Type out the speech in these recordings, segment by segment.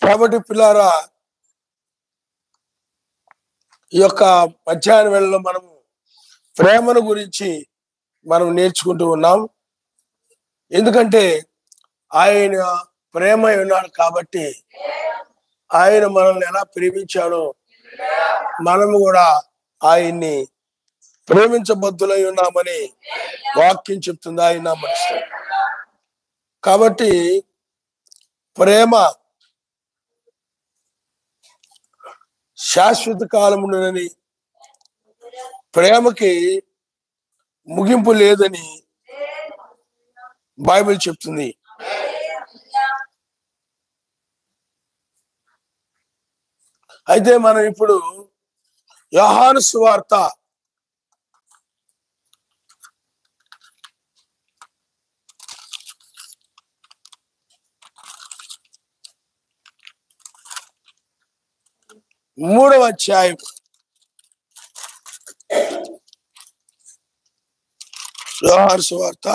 కాబట్టి పిల్లారా, ఈ యొక్క మధ్యాహ్న వేళలో మనము ప్రేమను గురించి మనం నేర్చుకుంటూ ఉన్నాం. ఎందుకంటే ఆయన ప్రేమ ఉన్నాడు కాబట్టి ఆయన మనల్ని ఎలా ప్రేమించాడో మనము కూడా ఆయన్ని ప్రేమించబద్దులై ఉన్నామని వాక్యం చెప్తుంది. ఆయన మనసు కాబట్టి ప్రేమ శాశ్వత కాలం ఉండదని, ప్రేమకి ముగింపు లేదని బైబిల్ చెప్తుంది. అయితే మనం ఇప్పుడు యోహాను సువార్త 3వ అధ్యాయం యోహాను సువార్త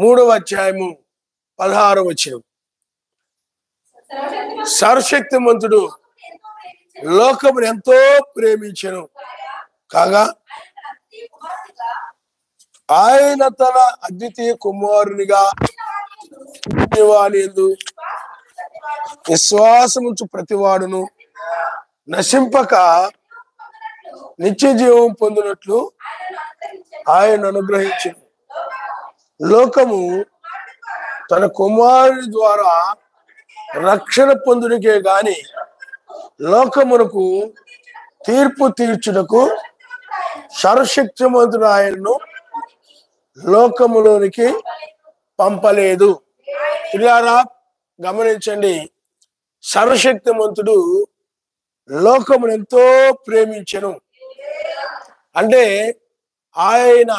3వ అధ్యాయము 16వ వచనం. సర్వశక్తిమంతుడు లోకమును ఎంతో ప్రేమించెను కాగా ఆయన తన అద్వితీయ కుమారునిగా వానియందు విశ్వాసముంచు ప్రతివాడును నశింపక నిత్య జీవం పొందినట్లు ఆయన అనుగ్రహించెను. లోకము తన కుమారుని ద్వారా రక్షణ పొందునికే గాని లోకమునకు తీర్పు తీర్చుటకు సర్వశక్తిమంతుడు ఆయనను లోకములోనికి పంపలేదు. పిల్లారా గమనించండి, సర్వశక్తిమంతుడు లోకమును ఎంతో ప్రేమించెను అంటే ఆయన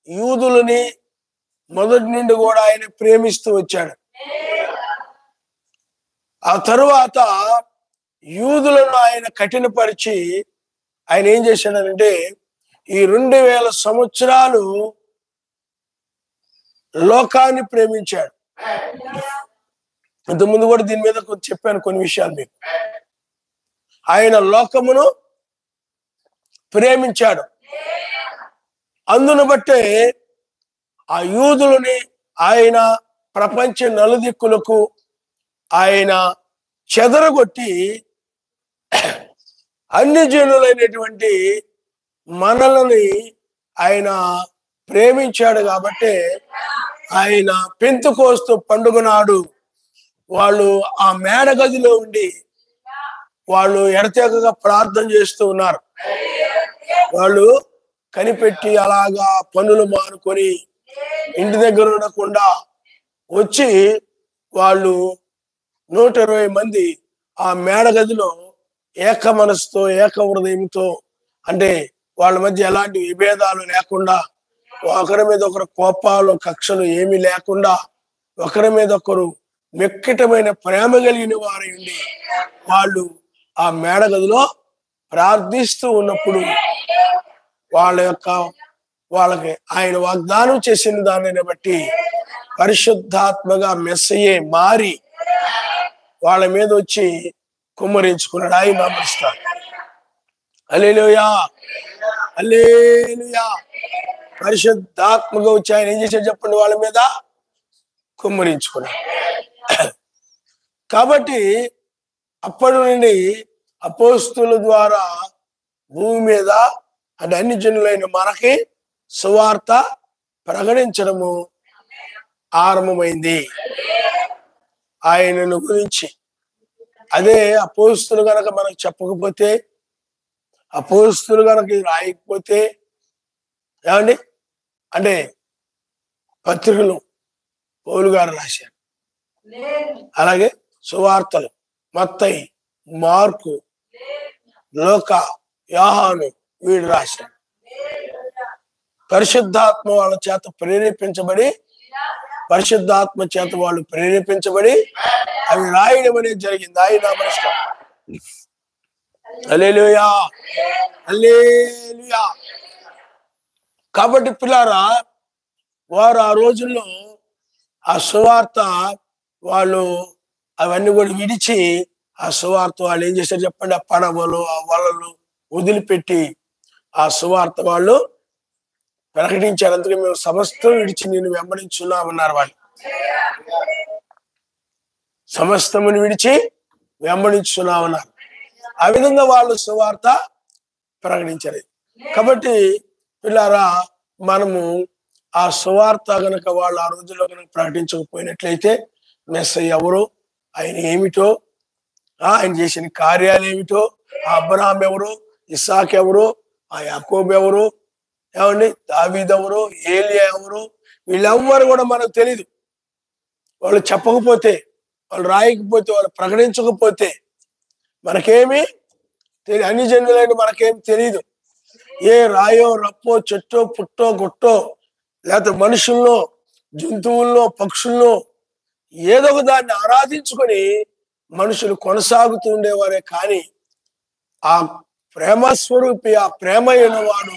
యూదులని మొదటి నుండి కూడా ఆయన ప్రేమిస్తూ వచ్చాడు. ఆ తరువాత యూదులను ఆయన కఠినపరిచి ఆయన ఏం చేశాడంటే ఈ 2000 సంవత్సరాలు లోకాన్ని ప్రేమించాడు. ఇంతకుముందు కూడా దీని మీద చెప్పాను కొన్ని విషయాలు మీకు. ఆయన లోకమును ప్రేమించాడు. అందును బట్టే ఆ యూదులని ఆయన ప్రపంచ నలుదిక్కులకు ఆయన చెదరగొట్టి అన్ని జనులైనటువంటి మనల్ని ఆయన ప్రేమించాడు. కాబట్టి ఆయన పెంతెకోస్తు పండుగ నాడు వాళ్ళు ఆ మేడగదిలో ఉండి వాళ్ళు ఎడతెగగా ప్రార్థన చేస్తూ ఉన్నారు. వాళ్ళు కనిపెట్టి అలాగా పనులు మానుకొని ఇంటి దగ్గర ఉండకుండా వచ్చి వాళ్ళు 120 మంది ఆ మేడగదిలో ఏక మనసుతో ఏక హృదయంతో, అంటే వాళ్ళ మధ్య ఎలాంటి విభేదాలు లేకుండా, ఒకరి మీద ఒకరు కోపాలు కక్షలు ఏమీ లేకుండా, ఒకరి మీద ఒకరు మిక్కటమైన ప్రేమ కలిగిన వారై ఉండి వాళ్ళు ఆ మేడగదిలో ప్రార్థిస్తూ ఉన్నప్పుడు వాళ్ళకి ఆయన వాగ్దానం చేసిన దానిని బట్టి పరిశుద్ధాత్మగా మెస్సయే మారి వాళ్ళ మీద వచ్చి కుమ్మరించుకున్నాడు. ఆయన నమస్కారం. హల్లెలూయా, హల్లెలూయా. పరిశుద్ధాత్మగా వచ్చి ఆయన ఏం చేశాడు చెప్పండి, వాళ్ళ మీద కుమ్మరించుకున్నాడు. కాబట్టి అప్పటి నుండి అపోస్తుల ద్వారా భూమి మీద అంటే అన్ని జనులైన మనకి సువార్త ప్రకటించడము ఆరంభమైంది ఆయనను గురించి. అదే అపోస్తులు గనక మనకు చెప్పకపోతే, అపోస్తులు గనక రాయకపోతే ఏమండి, అంటే పత్రికలు పౌలు గారు రాశారు, అలాగే సువార్తలు మత్తయి, మార్కు, లూకా, యోహాను వీడు రాశారు. పరిశుద్ధాత్మ వాళ్ళ చేత ప్రేరేపించబడి, పరిశుద్ధాత్మ చేత వాళ్ళు ప్రేరేపించబడి అవి రాయడం అనేది జరిగింది. ఆయన నమస్కారం. హల్లెలూయా, హల్లెలూయా. కాబట్టి పిల్లారా, వారు ఆ రోజుల్లో ఆ సువార్త వాళ్ళు అవన్నీ కూడా విడిచి ఆ సువార్త వాళ్ళు ఏం చేశారు చెప్పండి, ఆ పడవలు ఆ వలలు వదిలిపెట్టి ఆ సువార్త వాళ్ళు ప్రకటించారు. అందుకే మేము సమస్తం విడిచి నేను వెంబడించున్నామన్నారు వాళ్ళు. సమస్తముని విడిచి వెంబడించున్నామన్నారు. ఆ విధంగా వాళ్ళు సువార్త ప్రకటించారు. కాబట్టి పిల్లారా, మనము ఆ సువార్త గనక వాళ్ళు ఆ రోజుల్లో కనుక ప్రకటించకపోయినట్లయితే మెస్సయ్య ఎవరు, ఆయన ఏమిటో, ఆయన చేసిన కార్యాలు ఏమిటో, ఆ అబ్రహాం ఎవరు, ఇస్సాకు ఎవరు, ఆ యాకోబు ఎవరు, ఏమండి దావీదు ఎవరు, ఏలియా ఎవరు, వీళ్ళెవ్వరు కూడా మనకు తెలీదు. వాళ్ళు చెప్పకపోతే, వాళ్ళు రాయకపోతే, వాళ్ళు ప్రకటించకపోతే మనకేమి తెలియదు. అన్ని జనులైన మనకేం తెలియదు. ఏ రాయో రప్పో చెట్టో పుట్టో గుట్టో లేకపోతే మనుషుల్లో జంతువుల్లో పక్షుల్లో ఏదో ఒక దాన్ని ఆరాధించుకొని మనుషులు కొనసాగుతూ ఉండేవారే. కానీ ఆ ప్రేమ స్వరూపి, ఆ ప్రేమ అయినవాడు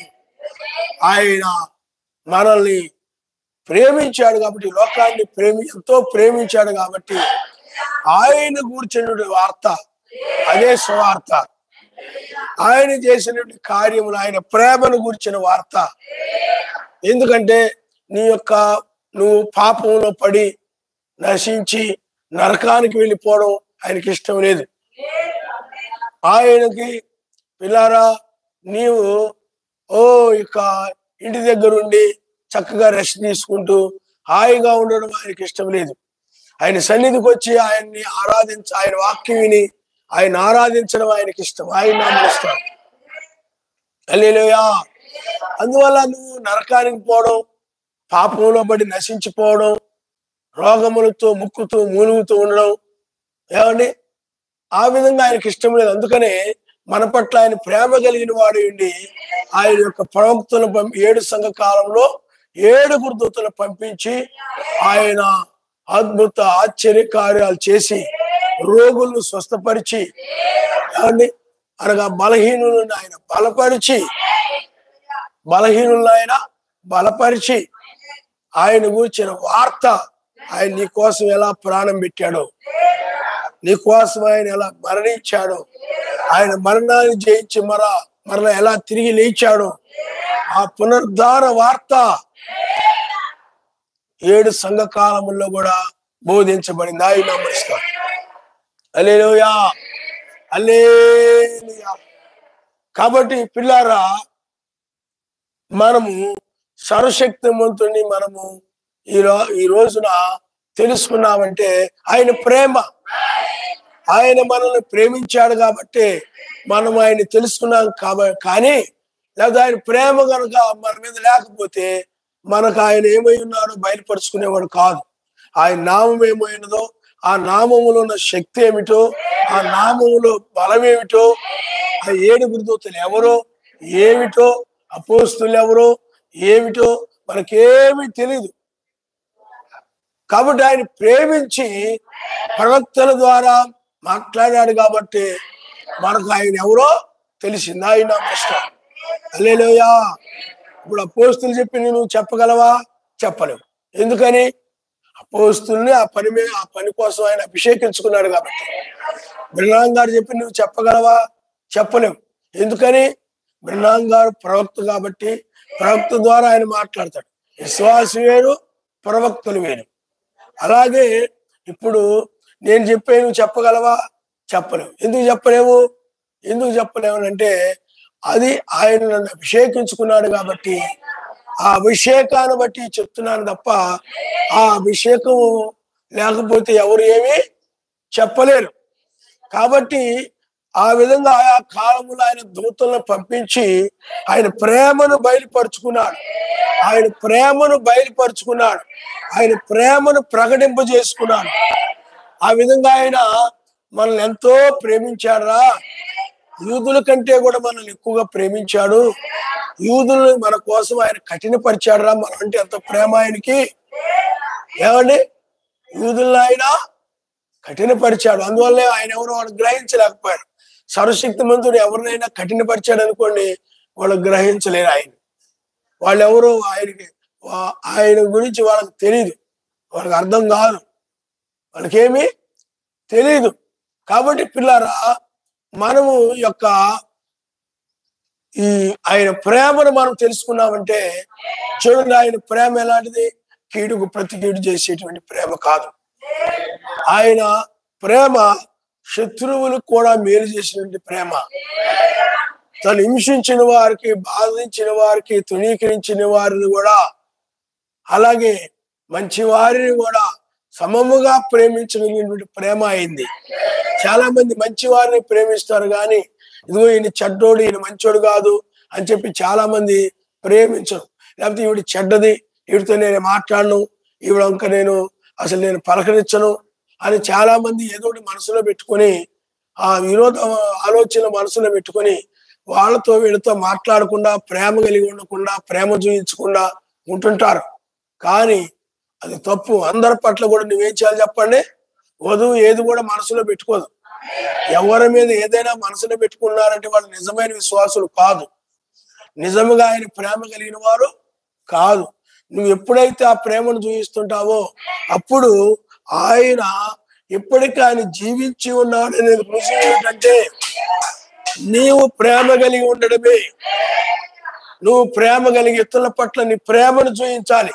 ఆయన మనల్ని ప్రేమించాడు కాబట్టి, లోకాన్ని ఎంతో ప్రేమించాడు కాబట్టి ఆయన గూర్చిన వార్త అదే సువార్త. ఆయన చేసినటువంటి కార్యములు, ఆయన ప్రేమను గూర్చిన వార్త. ఎందుకంటే నువ్వు పాపంలో పడి నశించి నరకానికి వెళ్ళిపోవడం ఆయనకి ఇష్టం లేదు. ఆయనకి పిల్లారా, నీవు ఇక ఇంటి దగ్గర ఉండి చక్కగా రెస్ట్ తీసుకుంటూ హాయిగా ఉండడం ఆయనకి ఇష్టం లేదు. ఆయన సన్నిధికి వచ్చి ఆయన్ని ఆయన వాక్యం విని ఆయన ఆరాధించడం ఆయనకి ఇష్టం, ఆయన నామం. హల్లెలూయా. అందువల్ల నువ్వు నరకానికి పోవడం, పాపంలో పడి నశించిపోవడం, రోగములతో ముక్కుతూ మూలుగుతూ ఉండడం, ఏమండి ఆ విధంగా ఆయనకి ఇష్టం లేదు. అందుకనే మన పట్ల ఆయన ప్రేమ కలిగిన వాడు ఉండి ఆయన యొక్క ప్రవక్తలను 7 సంఘ కాలంలో 7 దూతలను పంపించి ఆయన అద్భుత ఆశ్చర్య కార్యాలు చేసి రోగులను స్వస్థపరిచి, ఏమండి అనగా బలహీనులను ఆయన బలపరిచి ఆయన గురించిన వార్త, ఆయన నీ కోసం ఎలా ప్రాణం పెట్టాడో, నీ కోసం ఆయన ఎలా మరణించాడో, ఆయన మరణాన్ని జయించి మరలా ఎలా తిరిగి లేచాడో, ఆ పునరుద్ధార వార్త 7 సంఘ కాలముల్లో కూడా బోధించబడింది. ఆయన నమస్కారం. హల్లెలూయా, హల్లెలూయా. కాబట్టి పిల్లారా, మనము సర్వశక్తిమంతుని మనము ఈ రోజున తెలుసుకున్నామంటే ఆయన ప్రేమ, ఆయన మనల్ని ప్రేమించాడు కాబట్టి మనం ఆయన తెలుసుకున్నాం కానీ లేదా ఆయన ప్రేమ కనుక మన మీద లేకపోతే మనకు ఆయన ఏమై ఉన్నాడో బయలుపరుచుకునేవాడు కాదు. ఆయన నామం ఏమైనదో, ఆ నామములో ఉన్న శక్తి ఏమిటో, ఆ నామములో బలం ఏమిటో, ఆ 7 దూతలు ఎవరో ఏమిటో, అపోస్తులు ఎవరో ఏమిటో మనకేమీ తెలీదు. కాబట్టి ఆయన ప్రేమించి ప్రవక్తల ద్వారా మాట్లాడాడు కాబట్టి మనకు ఆయన ఎవరో తెలిసింది. ఆయన ఇష్టం. హల్లెలూయా. ఇప్పుడు అపోస్తులు చెప్పి నువ్వు చెప్పగలవా? చెప్పలేవు. ఎందుకని? అపోస్తుల్ని ఆ పని కోసం ఆయన అభిషేకించుకున్నాడు కాబట్టి. బ్రహ్నాం గారు చెప్పి నువ్వు చెప్పగలవా? చెప్పలేవు. ఎందుకని? బ్రహ్నాం గారు ప్రవక్త కాబట్టి ప్రవక్త ద్వారా ఆయన మాట్లాడతాడు. విశ్వాసం వేరు, ప్రవక్తలు వేరు. అలాగే ఇప్పుడు నేను చెప్పే నువ్వు చెప్పగలవా? చెప్పలేవు. ఎందుకు చెప్పలేవు అంటే అది ఆయన నన్ను అభిషేకించుకున్నాడు కాబట్టి ఆ అభిషేకాన్ని బట్టి చెప్తున్నాను తప్ప ఆ అభిషేకం లేకపోతే ఎవరు ఏమీ చెప్పలేరు. కాబట్టి ఆ విధంగా ఆయా కాలములో ఆయన దూతలను పంపించి ఆయన ప్రేమను బయలుపరుచుకున్నాడు. ఆయన ప్రేమను ప్రకటింపజేసుకున్నాడు. ఆ విధంగా ఆయన మనల్ని ఎంతో ప్రేమించాడురా. యూదుల కంటే కూడా మనల్ని ఎక్కువగా ప్రేమించాడు. యూదులను మన కోసం ఆయన కఠినపరిచాడు రా. మన అంటే ఎంత ప్రేమ ఆయనకి. ఏమండి, యూదులను ఆయన కఠినపరిచాడు. అందువల్లే ఆయన ఎవరు వాళ్ళు గ్రహించలేకపోయారు. సర్వశక్తిమంతుడు ఎవరినైనా కఠినపరిచాడు అనుకోండి, వాళ్ళు గ్రహించలేరు ఆయన. వాళ్ళెవరు ఆయన గురించి వాళ్ళకి తెలియదు, వాళ్ళకి అర్థం కాదు, వాళ్ళకేమీ తెలియదు. కాబట్టి పిల్లారా, మనము యొక్క ఈ ఆయన ప్రేమను మనం తెలుసుకున్నామంటే, చూడండి, ఆయన ప్రేమ ఎలాంటిది? కీడుకు ప్రతి కీడు చేసేటువంటి ప్రేమ కాదు. ఆయన ప్రేమ శత్రువులకు కూడా మేలు చేసినటువంటి ప్రేమ. తను హింసించిన వారికి, బాధించిన వారికి, తృణీకరించిన వారిని కూడా, అలాగే మంచి వారిని కూడా సమముగా ప్రేమించగలిగినటువంటి ప్రేమ అయింది. చాలా మంది మంచి వారిని ప్రేమిస్తారు, కానీ ఇదిగో ఈయన చెడ్డోడు, ఈయన మంచోడు కాదు అని చెప్పి చాలా మంది ప్రేమించరు. లేకపోతే ఈవిడ చెడ్డది, ఈవిడితో నేను మాట్లాడను, ఈవిడ ఇంకా అసలు నేను పలకరించను అని చాలా మంది ఏదో ఒకటి మనసులో పెట్టుకొని, ఆ విరోధ ఆలోచన మనసులో పెట్టుకొని వాళ్ళతో వీళ్ళతో మాట్లాడకుండా, ప్రేమ కలిగి ఉండకుండా, ప్రేమ చూపించకుండా ఉంటుంటారు. కానీ అది తప్పు. అందరి పట్ల కూడా నువ్వేం చేయాలి చెప్పండి? వధువు ఏది కూడా మనసులో పెట్టుకోదు. ఎవరి మీద ఏదైనా మనసులో పెట్టుకున్నారంటే వాళ్ళు నిజమైన విశ్వాసులు కాదు, నిజముగా ఆయన ప్రేమ కలిగిన వారు కాదు. నువ్వు ఎప్పుడైతే ఆ ప్రేమను చూపిస్తుంటావో అప్పుడు ఆయన ఎప్పటికీ ఆయన జీవించి ఉన్నాడు అనేది రుజువు ఏంటంటే నీవు ప్రేమ కలిగి ఉండడమే. నువ్వు ప్రేమ కలిగి ఇతరుల పట్ల నీ ప్రేమను చూపించాలి.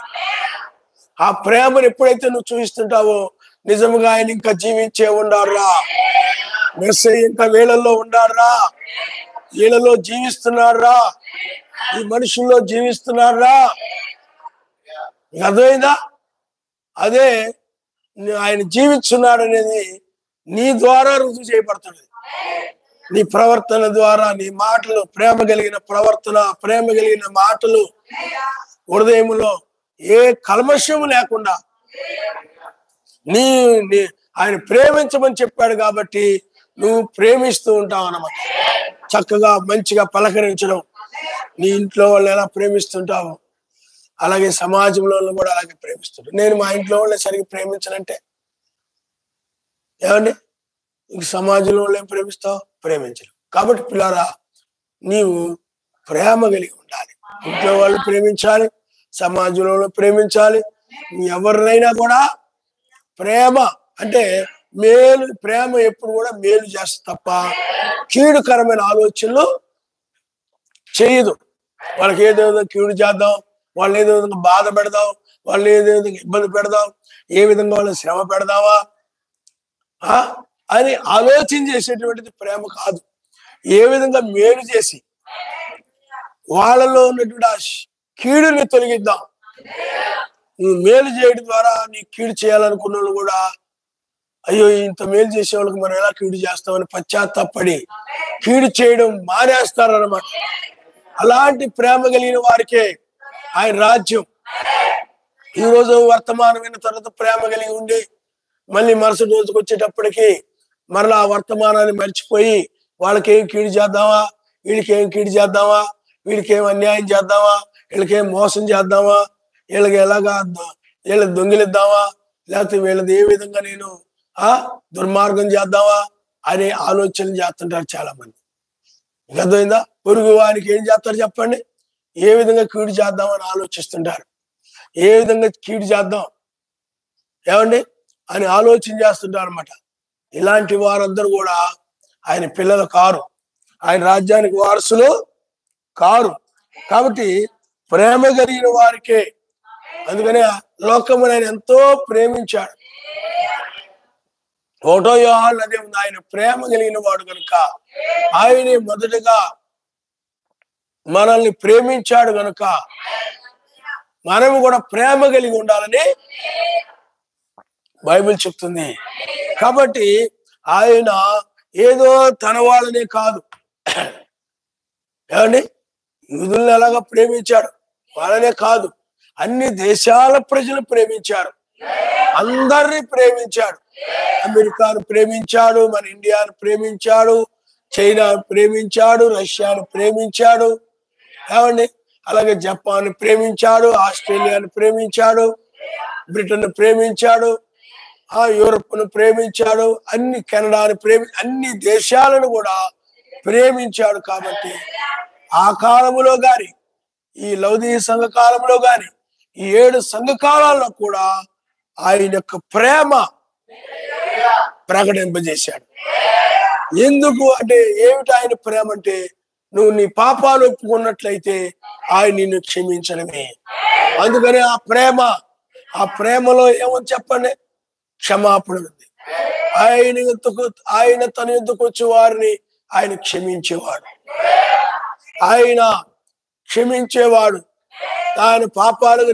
ఆ ప్రేమను ఎప్పుడైతే నువ్వు చూపిస్తుంటావో నిజముగా ఆయన ఇంకా జీవించే ఉండారా, మెస్సయ్య ఇంకా వీళ్ళల్లో ఉండారా, వీళ్ళలో జీవిస్తున్నారా, ఈ మనుషుల్లో జీవిస్తున్నారా. అర్థమైందా? అదే ఆయన జీవిస్తున్నాడు అనేది నీ ద్వారా రుజువు చేయబడుతుంది. నీ ప్రవర్తన ద్వారా, నీ మాటలు, ప్రేమ కలిగిన ప్రవర్తన, ప్రేమ కలిగిన మాటలు, హృదయంలో ఏ కల్మషము లేకుండా నీ ఆయన ప్రేమించమని చెప్పాడు కాబట్టి నువ్వు ప్రేమిస్తూ ఉంటావు అన్నమాట. చక్కగా మంచిగా పలకరించడం, నీ ఇంట్లో వాళ్ళు ఎలా ప్రేమిస్తుంటావు అలాగే సమాజంలో కూడా అలాగే ప్రేమిస్తుంటావు. నేను మా ఇంట్లో వాళ్ళని సరిగ్గా ప్రేమించనంటే ఏమండి, ఇంక సమాజంలో వాళ్ళు ఏం ప్రేమిస్తావు? ప్రేమించరు. కాబట్టి పిల్లారా, నీవు ప్రేమ కలిగి ఉండాలి. ఇంట్లో వాళ్ళు ప్రేమించాలి, సమాజంలో ప్రేమించాలి. ఎవరినైనా కూడా ప్రేమ అంటే మేలు, ప్రేమ ఎప్పుడు కూడా మేలు చేస్తా తప్ప కీడుకరమైన ఆలోచనలు చేయదు. వాళ్ళకి ఏదో విధంగా కీడు చేద్దాం, వాళ్ళు ఏదో విధంగా బాధ పెడదాం, వాళ్ళు ఏదో విధంగా ఇబ్బంది పెడదాం, ఏ విధంగా వాళ్ళని శ్రమ పెడదామా అని ఆలోచన చేసేటువంటిది ప్రేమ కాదు. ఏ విధంగా మేలు చేసి వాళ్ళలో ఉన్నటువంటి ఆ కీడుని తొలగిద్దాం. నువ్వు మేలు చేయడం ద్వారా నీ కీడు చేయాలనుకున్న వాళ్ళు కూడా అయ్యో ఇంత మేలు చేసే వాళ్ళకి మనం ఎలా కీడు చేస్తామని పశ్చాత్తాపడి కీడు చేయడం మానేస్తారన్నమాట. అలాంటి ప్రేమ కలిగిన వారికే ఆయన రాజ్యం. ఈరోజు వర్తమానం విన్న తర్వాత ప్రేమ కలిగి ఉండి మళ్ళీ మరుసటి రోజుకి వచ్చేటప్పటికి మరలా ఆ వర్తమానాన్ని మర్చిపోయి వాళ్ళకి ఏం కీడు చేద్దామా, వీళ్ళకి ఏం కీడు చేద్దామా, వీళ్ళకి ఏం అన్యాయం చేద్దామా, వీళ్ళకి ఏం మోసం చేద్దామా, వీళ్ళకి ఎలాగా వీళ్ళకి దొంగిలిద్దామా, లేకపోతే వీళ్ళది ఏ విధంగా నేను దుర్మార్గం చేద్దామా అనే ఆలోచన చేస్తుంటారు చాలా మంది. అర్థమైందా? పొరుగు వానికి ఏం చేస్తారు చెప్పండి? ఏ విధంగా కీడు చేద్దామని ఆలోచిస్తుంటారు. ఏ విధంగా కీడు చేద్దాం ఏమండి అని ఆలోచన చేస్తుంటారు అనమాట. ఇలాంటి వారందరూ కూడా ఆయన పిల్లలు కారు, ఆయన రాజ్యానికి వారసులు కారు. కాబట్టి ప్రేమ కలిగిన వారికే, అందుకనే లోకమును ఆయన ఎంతో ప్రేమించాడు. 1 యోహాను అదే ఉంది, ఆయన ప్రేమ కలిగిన వాడు కనుక ఆయనే మొదటగా మనల్ని ప్రేమించాడు కనుక మనము కూడా ప్రేమ కలిగి ఉండాలని బైబిల్ చెప్తుంది. కాబట్టి ఆయన ఏదో తన వాళ్ళనే కాదు, ఏమండి, యూదుల్ని ఎలాగా ప్రేమించాడు వాళ్ళనే కాదు, అన్ని దేశాల ప్రజలు ప్రేమించారు, అందరినీ ప్రేమించాడు. అమెరికాను ప్రేమించాడు, మన ఇండియాను ప్రేమించాడు, చైనాను ప్రేమించాడు, రష్యాను ప్రేమించాడు, ఏమండి, అలాగే జపాన్ ప్రేమించాడు, ఆస్ట్రేలియాను ప్రేమించాడు, బ్రిటన్ ప్రేమించాడు, యూరప్ను ప్రేమించాడు, కెనడాను అన్ని దేశాలను కూడా ప్రేమించాడు. కాబట్టి ఆ కాలంలో గాని, ఈ లౌదీయ సంఘ కాలంలో గాని, ఈ 7 సంఘ కాలాల్లో కూడా ఆయన యొక్క ప్రేమ ప్రకటింపజేశాడు. ఎందుకు అంటే ఏమిటి ఆయన ప్రేమ అంటే, నువ్వు నీ పాపాలు ఒప్పుకున్నట్లయితే ఆయన నిన్ను క్షమించడమే. అందుకని ఆ ప్రేమలో ఏమని చెప్పండి, క్షమాపణ ఉంది. ఆయన తన ఎద్దుకు వచ్చే వారిని ఆయన క్షమించేవాడు. ఆయన క్షమించేవాడు.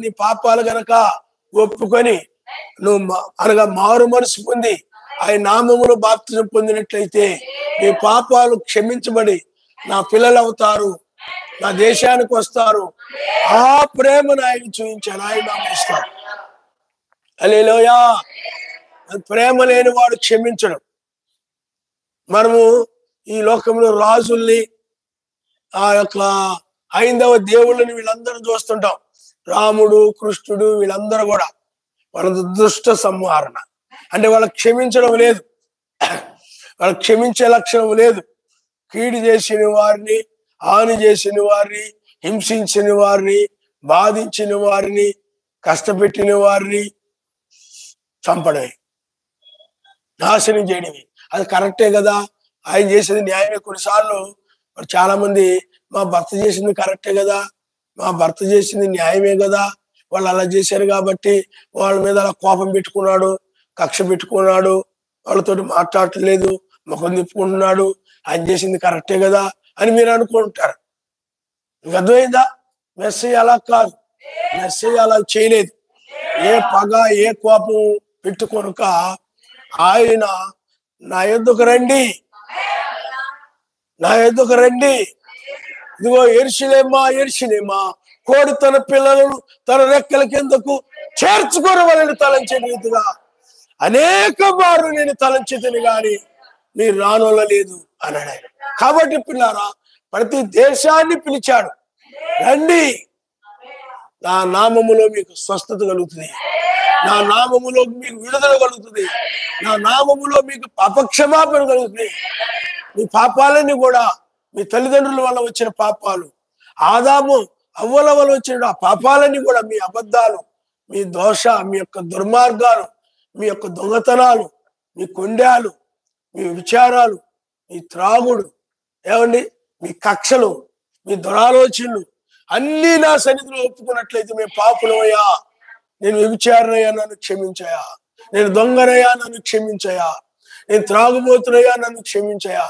నీ పాపాలు గనక ఒప్పుకొని నువ్వు అనగా మారు మనసు పొంది ఆయన నామములో బాప్తిజం పొందినట్లయితే నీ పాపాలు క్షమించబడి నా పిల్లలు అవుతారు, నా దేశానికి వస్తారు. ఆ ప్రేమను ఆయన చూపించాడు. ఆయన నామిస్తాడు. హల్లెలూయా. ప్రేమ లేని వాడు క్షమించడం. మనము ఈ లోకంలో రాజుల్ని, ఆ యొక్క హైందవ దేవుళ్ళని వీళ్ళందరూ చూస్తుంటాం. రాముడు, కృష్ణుడు వీళ్ళందరూ కూడా వాళ్ళ దుష్ట సంహారణ అంటే వాళ్ళకి క్షమించడం లేదు, వాళ్ళకి క్షమించే లక్షణం లేదు. కీడు చేసిన వారిని, హాని చేసిన వారిని, హింసించిన వారిని, బాధించిన వారిని, కష్టపెట్టిన వారిని చంపడమే, నాశనం చేయడమే. అది కరెక్టే కదా, ఆయన చేసేది న్యాయమే. కొన్నిసార్లు చాలా మంది మా భర్త చేసింది కరెక్టే కదా, మా భర్త చేసింది న్యాయమే కదా, వాళ్ళు అలా చేశారు కాబట్టి వాళ్ళ మీద అలా కోపం పెట్టుకున్నాడు, కక్ష పెట్టుకున్నాడు, వాళ్ళతోటి మాట్లాడట్లేదు, ముఖం తిప్పుకుంటున్నాడు, ఆయన చేసింది కరెక్టే కదా అని మీరు అనుకుంటారు. మీకు అర్థమైందా? మెస్సయ్య అలా కాదు. మెస్సయ్య అలా చేయలేదు. ఏ పగ ఏ కోపం పెట్టుకొనక ఆయన నా యొద్దకు రండి, ఇదిగో యెరూషలేమా, కోడి తన పిల్లలను తన రెక్కల కిందకు చేర్చుకొని వాళ్ళని తలంచే రీతిగా అనేక మార్లు నేను తలంచితిని గాని మీరు రానోళ్ళలేదు అన్నాడు ఆయన. కాబట్టి పిల్లారా, ప్రతి దేశాన్ని పిలిచాడు, రండి, నా నామములో మీకు స్వస్థత కలుగుతుంది, నా నామములో మీకు విడుదల కలుగుతుంది, నా నామములో మీకు అపక్షమాపణ కలుగుతుంది. మీ పాపాలన్నీ కూడా మీ తల్లిదండ్రుల వల్ల వచ్చిన పాపాలు, ఆదాము అవ్వల వల్ల వచ్చిన ఆ పాపాలన్నీ కూడా, మీ అబద్ధాలు, మీ దోష, మీ యొక్క దుర్మార్గాలు, మీ యొక్క దొంగతనాలు, మీ కొండాలు, మీ విచారాలు, మీ త్రాగుడు, ఏమండి, మీ కక్షలు, మీ దురాలోచనలు అన్నీ నా సన్నిధిలో ఒప్పుకున్నట్లయితే మేము పాపులమయ్యా, నేను వ్యభిచారనయ్యా నన్ను క్షమించయా, నేను దొంగనయ్యా నన్ను క్షమించయా, నేను త్రాగుబోతునయ్యా నన్ను క్షమించయా,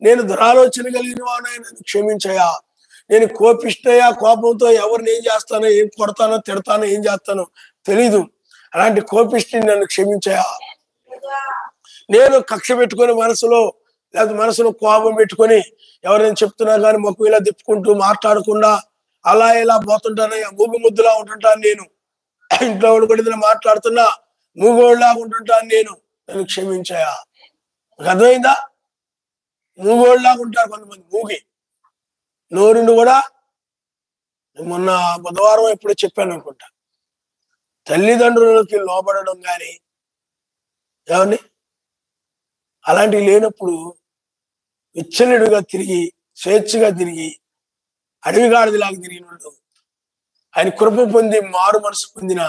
నేను దురాలోచన కలిగిన వాడినయ్యా నన్ను క్షమించయా, నేను కోపిష్టయ్యా, కోపంతో ఎవరిని ఏం చేస్తానో, ఏం కొడతానో, తిడతానో, ఏం చేస్తానో తెలీదు, అలాంటి కోపిష్టిని నన్ను క్షమించయా, నేను కక్ష పెట్టుకొని మనసులో కోపం పెట్టుకొని ఎవరైనా చెప్తున్నా కానీ మొక్కు ఇలా తిప్పుకుంటూ మాట్లాడకుండా అలా ఇలా పోతుంటానయ్యా, మూగు ముద్దులా ఉంటుంటాను నేను, ఇంట్లో కూడా మాట్లాడుతున్నా మూగోళ్ళలాగా ఉంటుంటాను నేను, నన్ను క్షమించాయా. అర్థమైందా? మూగోళ్ళలాగా ఉంటారు కొంతమంది, మూగి నోరుండి కూడా. మొన్న బుధవారం ఎప్పుడో చెప్పాను అనుకుంటా, తల్లిదండ్రులకి లోబడడం కానీ ఏమండి అలాంటివి లేనప్పుడు విచ్చలెడుగా తిరిగి, స్వేచ్ఛగా తిరిగి, అడవిగాడిదిలాగా తిరిగిన వాళ్ళు, ఆయన కృప పొంది మారు మనసు పొందిన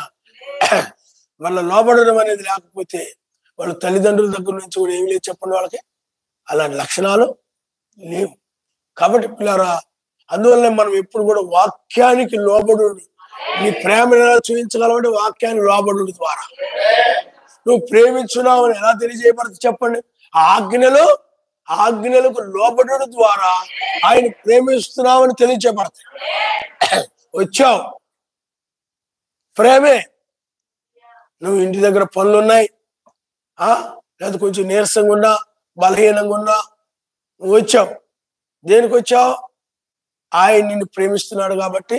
వాళ్ళ లోబడడం అనేది లేకపోతే వాళ్ళ తల్లిదండ్రుల దగ్గర నుంచి కూడా ఏమి లేదు చెప్పండి, వాళ్ళకి అలాంటి లక్షణాలు లేవు. కాబట్టి పిల్లారా, అందువల్ల మనం ఎప్పుడు కూడా వాక్యానికి లోబడు, నీ ప్రేమను ఎలా చూపించగలవంటే వాక్యాన్ని లోబడు ద్వారా. నువ్వు ప్రేమించున్నావు అని ఎలా తెలియజేయబడుతుంది చెప్పండి? ఆజ్ఞలకు లోబడు ద్వారా ఆయన ప్రేమిస్తున్నావని తెలియజేయబడతాయి. వచ్చావు, ప్రేమే. నువ్వు ఇంటి దగ్గర పనులు ఉన్నాయి, లేదా కొంచెం నీరసంగా ఉన్నా, బలహీనంగా ఉన్నా, నువ్వు వచ్చావు. దేనికి వచ్చావు? ఆయన నిన్ను ప్రేమిస్తున్నాడు కాబట్టి